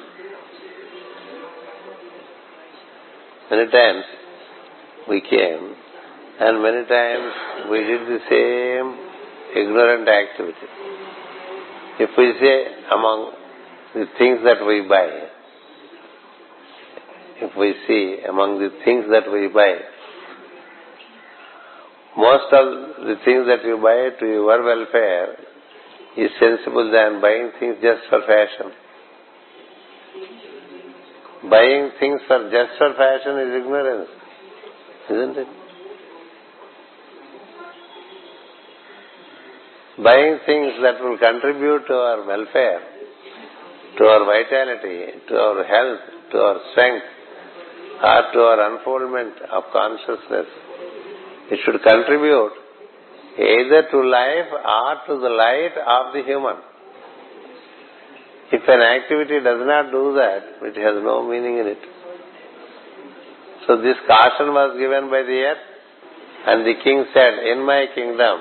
Many times we came and many times we did the same ignorant activity. If we say among the things that we buy, if we see among the things that we buy, most of the things that you buy to your welfare is sensible than buying things just for fashion. Buying things just for fashion is ignorance, isn't it? Buying things that will contribute to our welfare, to our vitality, to our health, to our strength, or to our unfoldment of consciousness, it should contribute either to life or to the light of the human. If an activity does not do that, it has no meaning in it. So this caution was given by the earth, and the king said, in my kingdom,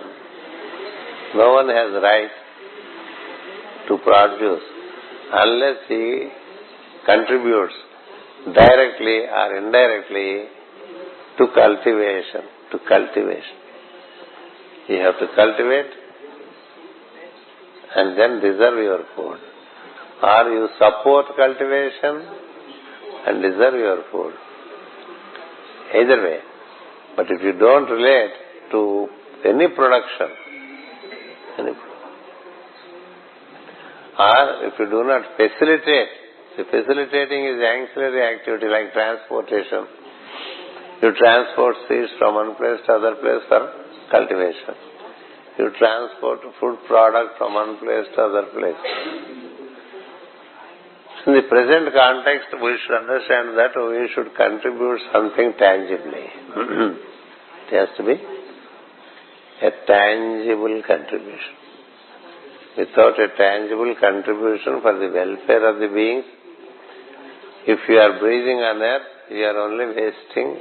no one has right to produce unless he contributes directly or indirectly to cultivation. You have to cultivate and then deserve your food. Or you support cultivation and deserve your food. Either way. But if you don't relate to any production, or if you do not facilitate, facilitating is ancillary activity like transportation. You transport seeds from one place to other place for cultivation. You transport food product from one place to other place. In the present context, we should understand that we should contribute something tangibly. It has to be a tangible contribution. Without a tangible contribution for the welfare of the beings, if you are breathing on earth, you are only wasting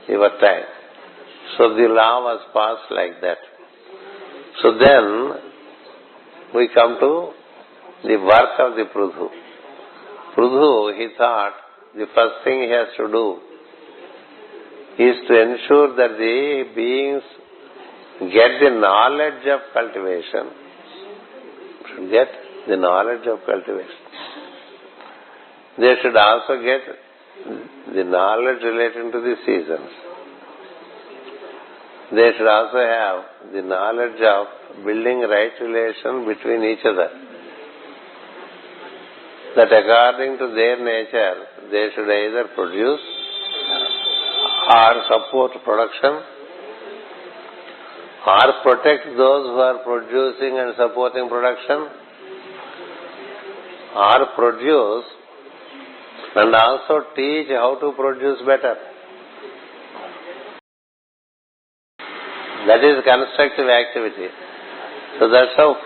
your time. So the law was passed like that. So then we come to the work of the Prithu. Prithu, he thought the first thing he has to do is to ensure that the beings get the knowledge of cultivation. Should get the knowledge of cultivation. They should also get the knowledge relating to the seasons. They should also have the knowledge of building right relation between each other. That according to their nature, they should either produce or support production, or protect those who are producing and supporting production, or produce and also teach how to produce better. That is constructive activity. So that's how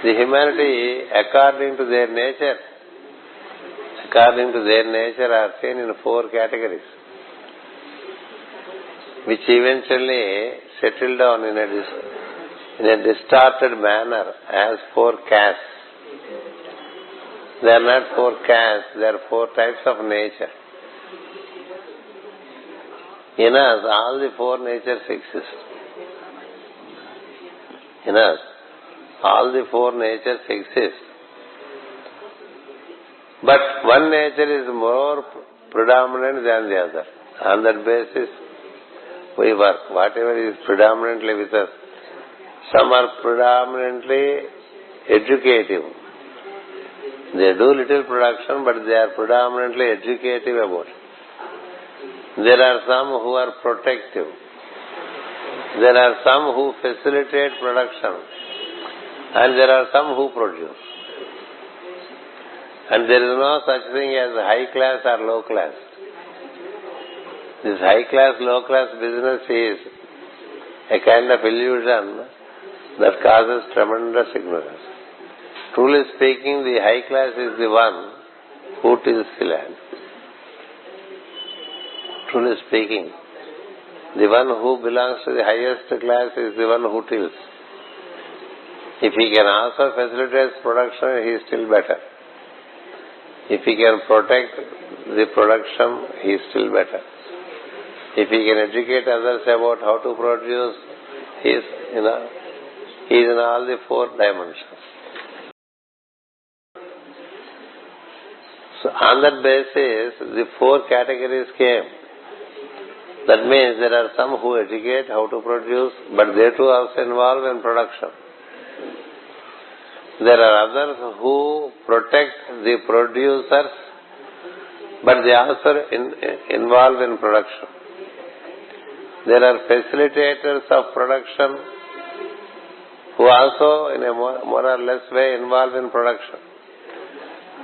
the humanity, according to their nature, are seen in 4 categories, which eventually settle down in a distorted manner as 4 castes. They are not 4 castes, they are 4 types of nature. In us, all the 4 natures exist. In us, all the 4 natures exist. But one nature is more predominant than the other. On that basis, we work. Whatever is predominantly with us. Some are predominantly educative. They do little production, but they are predominantly educative about it. There are some who are protective. There are some who facilitate production. And there are some who produce. And there is no such thing as high class or low class. This high class, low class business is a kind of illusion that causes tremendous ignorance. Truly speaking, the high class is the one who tills the land. Truly speaking, the one who belongs to the highest class is the one who tills. If he can also facilitate production, he is still better. If he can protect the production, he is still better. If he can educate others about how to produce, he is in all the 4 dimensions. So on that basis, the 4 categories came. That means there are some who educate how to produce, but they too also involve in production. There are others who protect the producers, but they also involve in production. There are facilitators of production who also in a more or less way involve in production.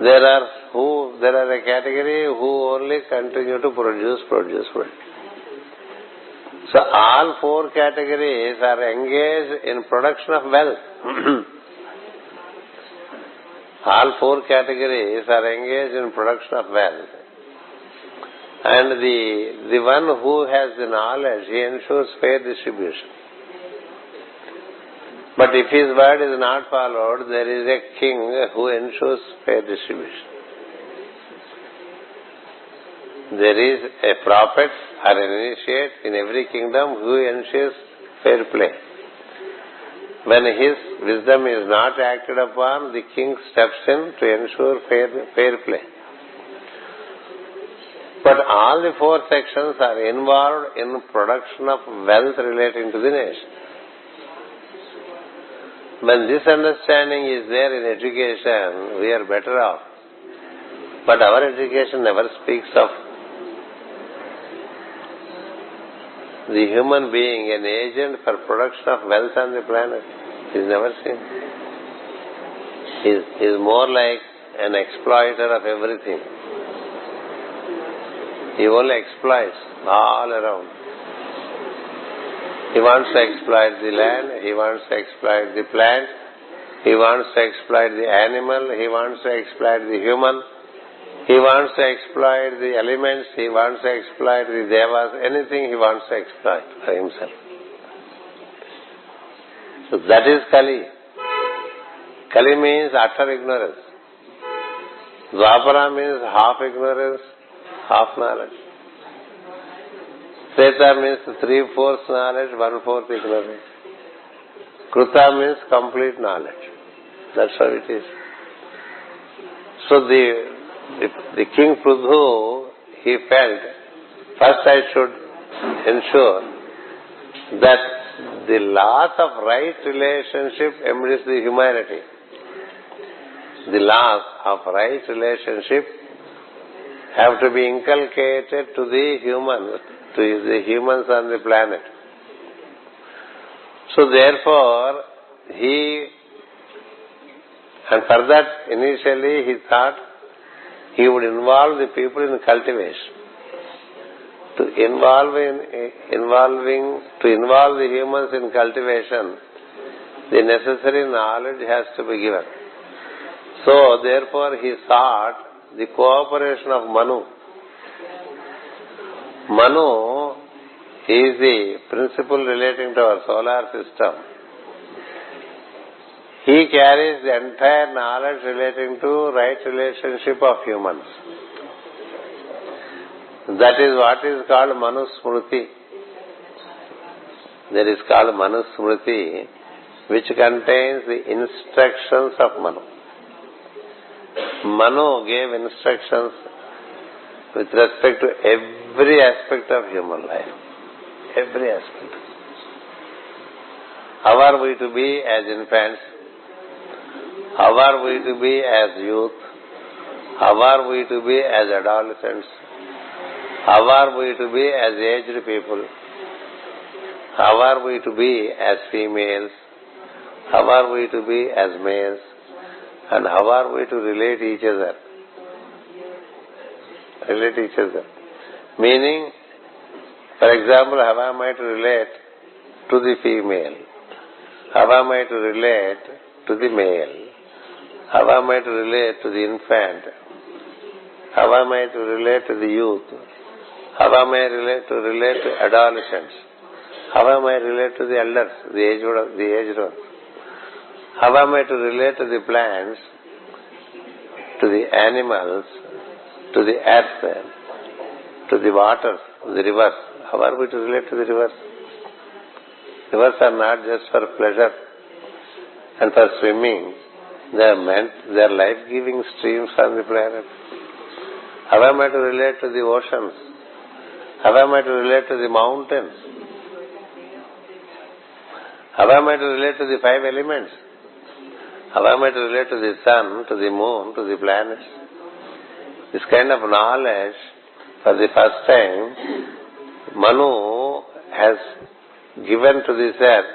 There are a category who only continue to produce. So all 4 categories are engaged in production of wealth. All 4 categories are engaged in production of wealth. And the one who has the knowledge, he ensures fair distribution. But if his word is not followed, there is a king who ensures fair distribution. There is a prophet or an initiate in every kingdom who ensures fair play. When his wisdom is not acted upon, the king steps in to ensure fair play. But all the 4 sections are involved in production of wealth relating to the nation. When this understanding is there in education, we are better off. But our education never speaks of the human being an agent for production of wealth on the planet. He is never seen. He is more like an exploiter of everything. He only exploits all around. He wants to exploit the land, he wants to exploit the plant, he wants to exploit the animal, he wants to exploit the human, he wants to exploit the elements, he wants to exploit the devas, anything he wants to exploit for himself. So that is Kali. Kali means utter ignorance. Dwapara means half ignorance. half knowledge. Treta means 3/4 knowledge, 1/4 ignorance. Kruta means complete knowledge. That's how it is. So the King Prithu, he felt, first I should ensure that the laws of right relationship amidst the humanity, the laws of right relationship have to be inculcated to the humans on the planet. So therefore, and for that initially he thought he would involve the people in cultivation. To involve the humans in cultivation, the necessary knowledge has to be given. So therefore he sought the cooperation of Manu. Manu is the principle relating to our solar system. He carries the entire knowledge relating to right relationship of humans. That is what is called Manusmriti. There is called Manusmriti, which contains the instructions of Manu. Manu gave instructions with respect to every aspect of human life. Every aspect. How are we to be as infants? How are we to be as youth? How are we to be as adolescents? How are we to be as aged people? How are we to be as females? How are we to be as males? And how are we to relate each other? Relate each other. Meaning, for example, how am I to relate to the female? How am I to relate to the male? How am I to relate to the infant? How am I to relate to the youth? How am I to relate to adolescents? How am I to relate to the elders, the aged ones? How am I to relate to the plants, to the animals, to the earth, to the waters, the rivers? How are we to relate to the rivers? Rivers are not just for pleasure and for swimming. They are life-giving streams on the planet. How am I to relate to the oceans? How am I to relate to the mountains? How am I to relate to the 5 elements? How am I to relate to the sun, to the moon, to the planets? This kind of knowledge, for the first time, Manu has given to this earth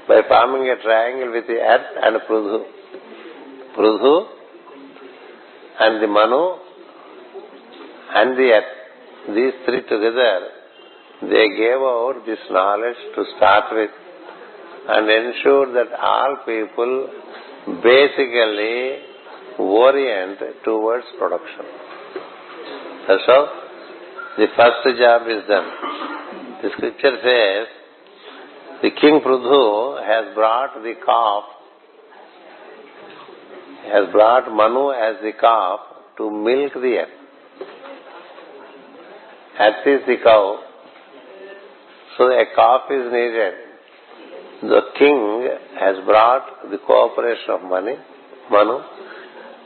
by forming a triangle with the earth and Prithu. Prithu and the Manu and the earth. These 3 together, they gave out this knowledge to start with and ensured that all people basically orient towards production. That's how the first job is done. The scripture says, the King Prithu has brought the calf, has brought Manu as the calf to milk the earth. Earth is the cow, so a calf is needed. The king has brought the cooperation of Manu,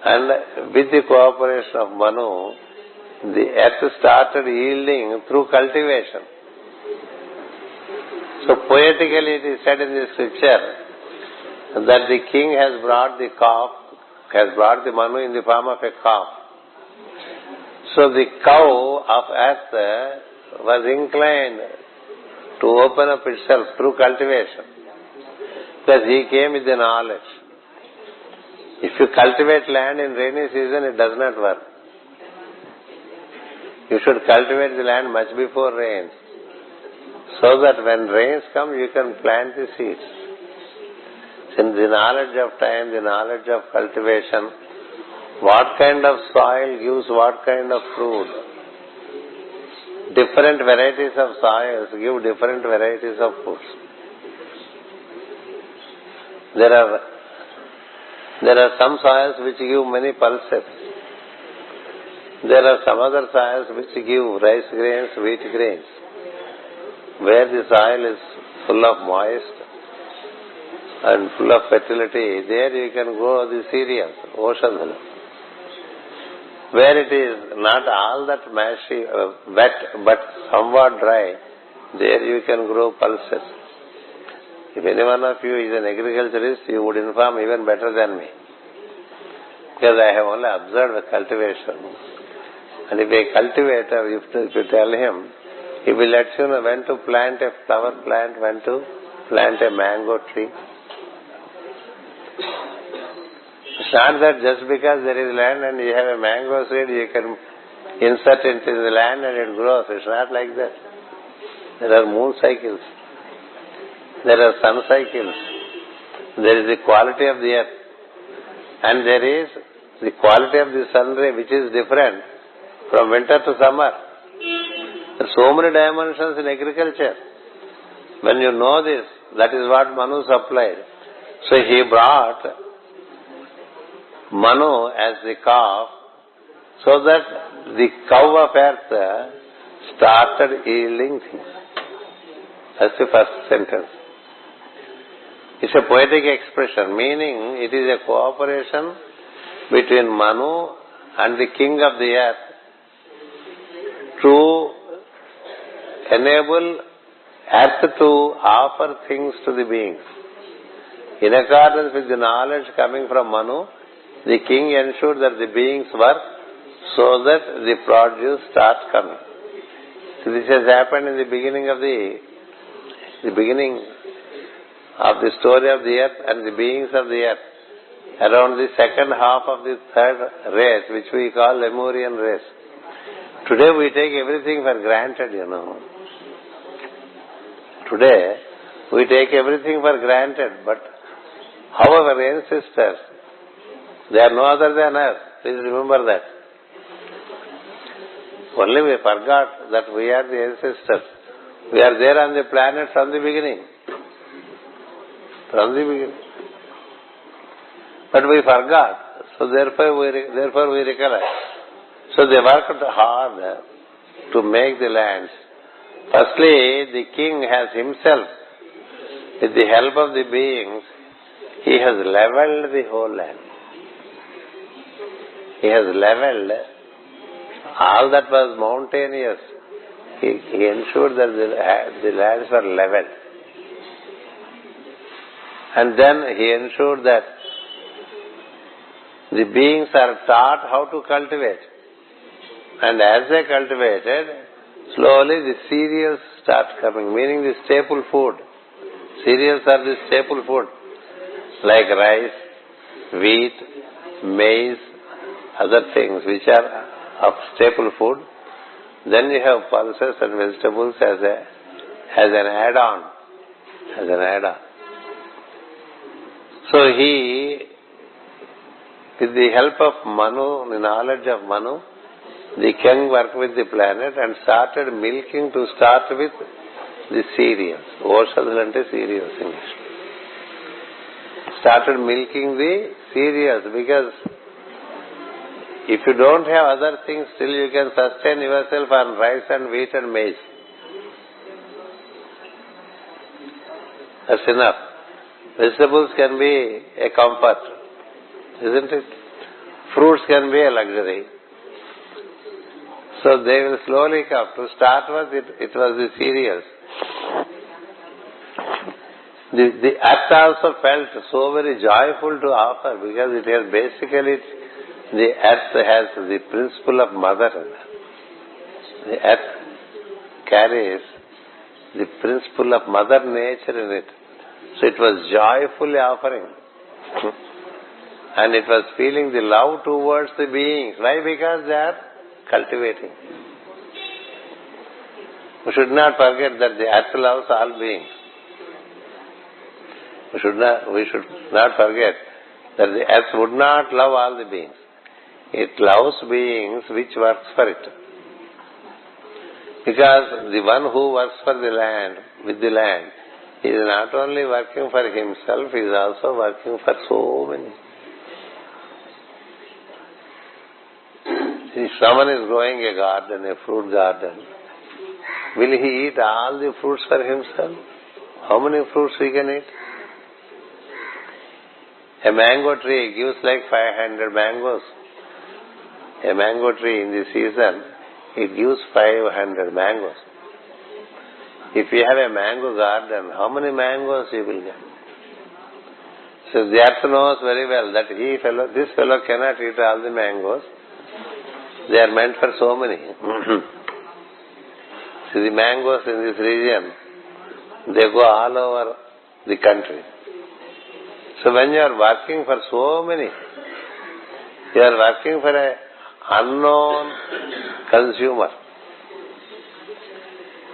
and with the cooperation of Manu, the earth started yielding through cultivation. So poetically it is said in the scripture that the king has brought the calf, has brought the Manu in the form of a calf. So the cow of earth was inclined to open up itself through cultivation, because he came with the knowledge. If you cultivate land in rainy season, it does not work. You should cultivate the land much before rains, so that when rains come, you can plant the seeds. In the knowledge of time, the knowledge of cultivation, what kind of soil gives what kind of fruit. Different varieties of soils give different varieties of fruits. There are some soils which give many pulses. There are some other soils which give rice grains, wheat grains. Where the soil is full of moist and full of fertility, there you can grow the cereals, oshadhala. Where it is not all that mashy, wet, but somewhat dry, there you can grow pulses. If any one of you is an agriculturist, you would inform even better than me. Because I have only observed the cultivation. And if a cultivator, if you tell him, he will let you know when to plant a flower plant, when to plant a mango tree. It's not that just because there is land and you have a mango seed, you can insert it in the land and it grows. It's not like that. There are moon cycles. There are sun cycles. There is the quality of the earth. And there is the quality of the sun ray, which is different from winter to summer. There are so many dimensions in agriculture. When you know this, that is what Manu supplied. So he brought Manu as the calf, so that the cow of earth started yielding things. That's the first sentence. It's a poetic expression, meaning it is a cooperation between Manu and the king of the earth to enable earth to offer things to the beings. In accordance with the knowledge coming from Manu, the king ensured that the beings work so that the produce starts coming. So this has happened in the beginning of the story of the earth and the beings of the earth. Around the second half of the third race, which we call Lemurian race. Today we take everything for granted, Today we take everything for granted, but however, ancestors, they are no other than us. Please remember that. Only we forgot that we are the ancestors. We are there on the planet from the beginning. From the beginning. But we forgot. So therefore we recollect. So they worked hard to make the lands. Firstly, the king has himself, with the help of the beings, he has leveled the whole land. He has leveled all that was mountainous. He ensured that the lands were leveled. And then he ensured that the beings are taught how to cultivate. And as they cultivated, slowly the cereals start coming, meaning the staple food. Cereals are the staple food, like rice, wheat, maize, other things which are of staple food. Then you have pulses and vegetables as an add-on. So he, with the help of Manu, the knowledge of Manu, the king worked with the planet and started milking to start with the cereals. Oshadhal ante cereals English. Started milking the cereals because if you don't have other things, still you can sustain yourself on rice and wheat and maize. That's enough. Vegetables can be a comfort, isn't it? Fruits can be a luxury. So they will slowly come. To start with, it was the cereals. The earth also felt so very joyful to offer because it has basically, the earth has the principle of mother. The earth carries the principle of mother nature in it. So it was joyfully offering. And it was feeling the love towards the beings. Why? Because they are cultivating. We should not forget that the earth loves all beings. We should not forget that the earth would not love all the beings. It loves beings which works for it. Because the one who works for the land, with the land, he is not only working for himself, he is also working for so many. He If someone is growing a garden, a fruit garden, will he eat all the fruits for himself? How many fruits he can eat? A mango tree gives like 500 mangoes. A mango tree in the season, it gives 500 mangoes. If you have a mango garden, how many mangoes you will get? So the earth knows very well that this fellow cannot eat all the mangoes. They are meant for so many. See, the mangoes in this region, they go all over the country. So when you are working for so many, you are working for an unknown consumer.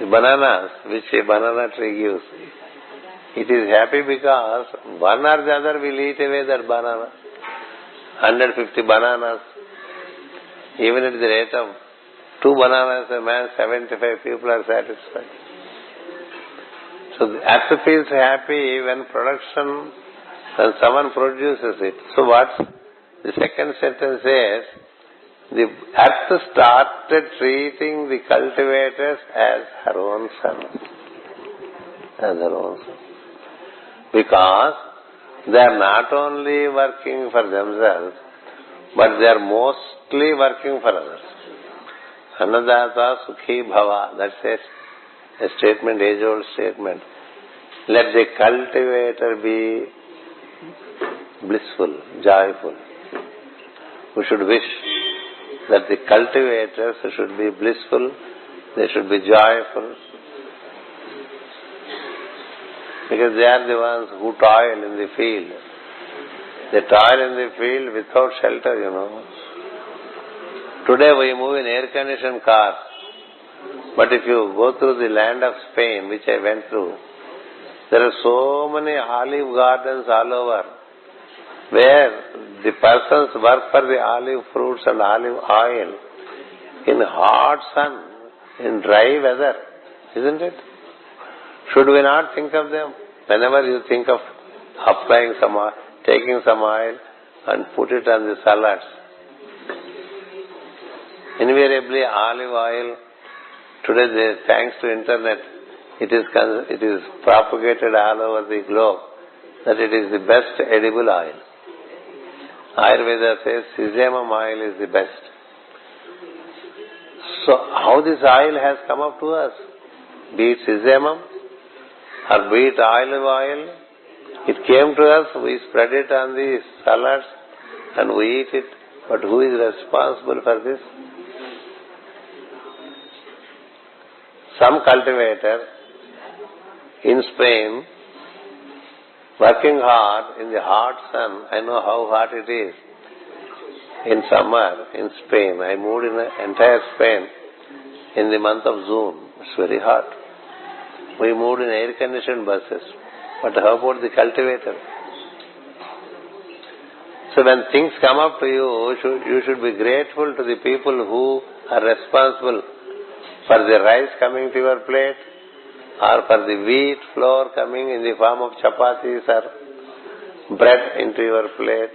The bananas, which a banana tree gives, it is happy because one or the other will eat away that banana. 150 bananas. Even at the rate of 2 bananas a man, 75 people are satisfied. So the earth feels happy when someone produces it. So what? The second sentence says, the earth started treating the cultivators as her own sons. As her own sons. Because they are not only working for themselves, but they are mostly working for others. Annadata Sukhi Bhava. That's a statement, age-old statement. Let the cultivator be blissful, joyful. We should wish that the cultivators should be blissful, they should be joyful, because they are the ones who toil in the field. They toil in the field without shelter, Today we move in air-conditioned cars, but if you go through the land of Spain, which I went through, there are so many olive gardens all over, where the persons work for the olive fruits and olive oil in hot sun, in dry weather, isn't it? Should we not think of them? Whenever you think of applying some oil, taking some oil and put it on the salads, invariably olive oil, today thanks to internet, it is propagated all over the globe that it is the best edible oil. Ayurveda says sesamum oil is the best. So how this oil has come up to us? Be it sesamum or be it olive oil, it came to us, we spread it on the salads and we eat it. But who is responsible for this? Some cultivator in Spain, working hard in the hot sun. I know how hot it is. In summer in Spain, I moved in the entire Spain in the month of June. It's very hot. We moved in air-conditioned buses. But how about the cultivator? So when things come up to you, you should be grateful to the people who are responsible for the rice coming to your plate, or for the wheat flour coming in the form of chapatis or bread into your plate,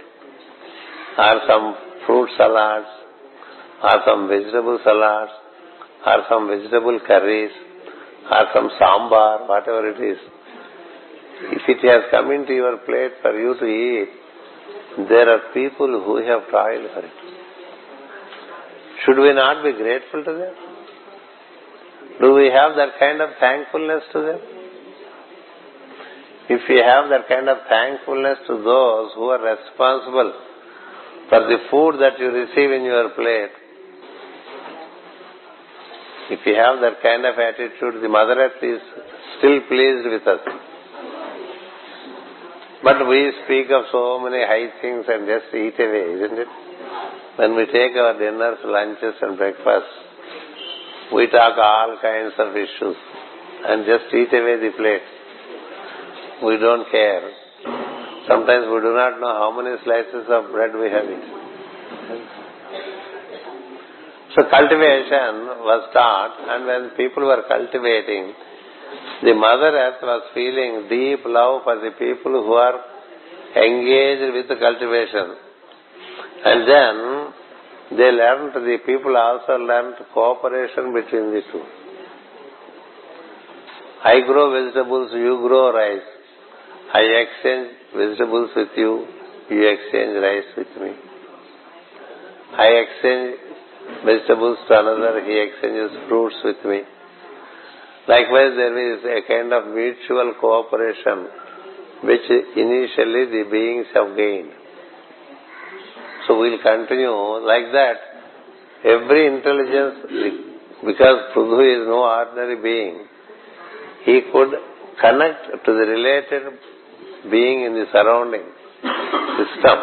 or some fruit salads, or some vegetable salads, or some vegetable curries, or some sambar, whatever it is. If it has come into your plate for you to eat, there are people who have toiled for it. Should we not be grateful to them? Do we have that kind of thankfulness to them? If we have that kind of thankfulness to those who are responsible for the food that you receive in your plate, if we have that kind of attitude, the Mother Earth is still pleased with us. But we speak of so many high things and just eat away, isn't it? When we take our dinners, lunches and breakfasts, we talk all kinds of issues and just eat away the plate. We don't care. Sometimes we do not know how many slices of bread we have eaten. So cultivation was taught, and when people were cultivating, the Mother Earth was feeling deep love for the people who are engaged with the cultivation. And then the people also learned cooperation between the two. I grow vegetables, you grow rice. I exchange vegetables with you, you exchange rice with me. I exchange vegetables to another, he exchanges fruits with me. Likewise, there is a kind of mutual cooperation which initially the beings have gained. So we'll continue like that. Every intelligence, because Prithu is no ordinary being, he could connect to the related being in the surrounding system.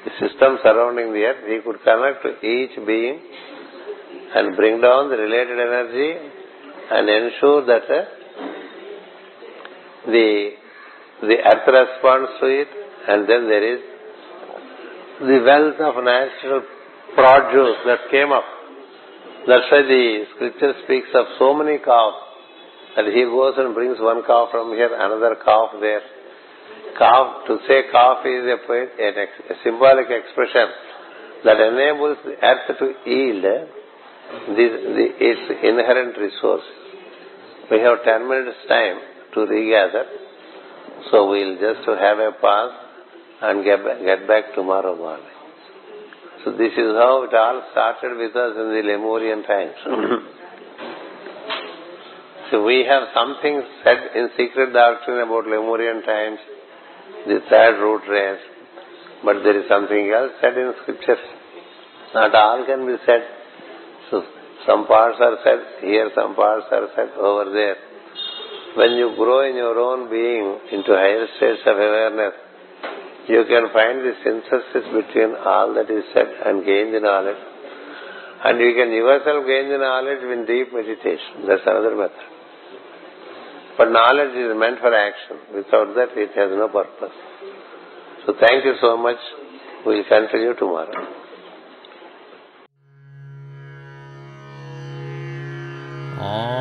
The system surrounding the earth, he could connect to each being and bring down the related energy and ensure that the earth responds to it, and then there is the wealth of natural produce that came up. That's why the scripture speaks of so many calves, that he goes and brings one calf from here, another calf there. Calf, to say calf is a symbolic expression that enables the earth to yield its inherent resources. We have 10 minutes time to regather, so we'll just have a pause and get back tomorrow morning. So this is how it all started with us in the Lemurian times. So we have something said in secret doctrine about Lemurian times, the third root race, but there is something else said in scriptures. Not all can be said. So some parts are said here, some parts are said over there. When you grow in your own being into higher states of awareness, you can find the synthesis between all that is said and gain the knowledge. And you can yourself gain the knowledge in deep meditation. That's another method. But knowledge is meant for action. Without that, it has no purpose. So thank you so much. We'll continue tomorrow. Om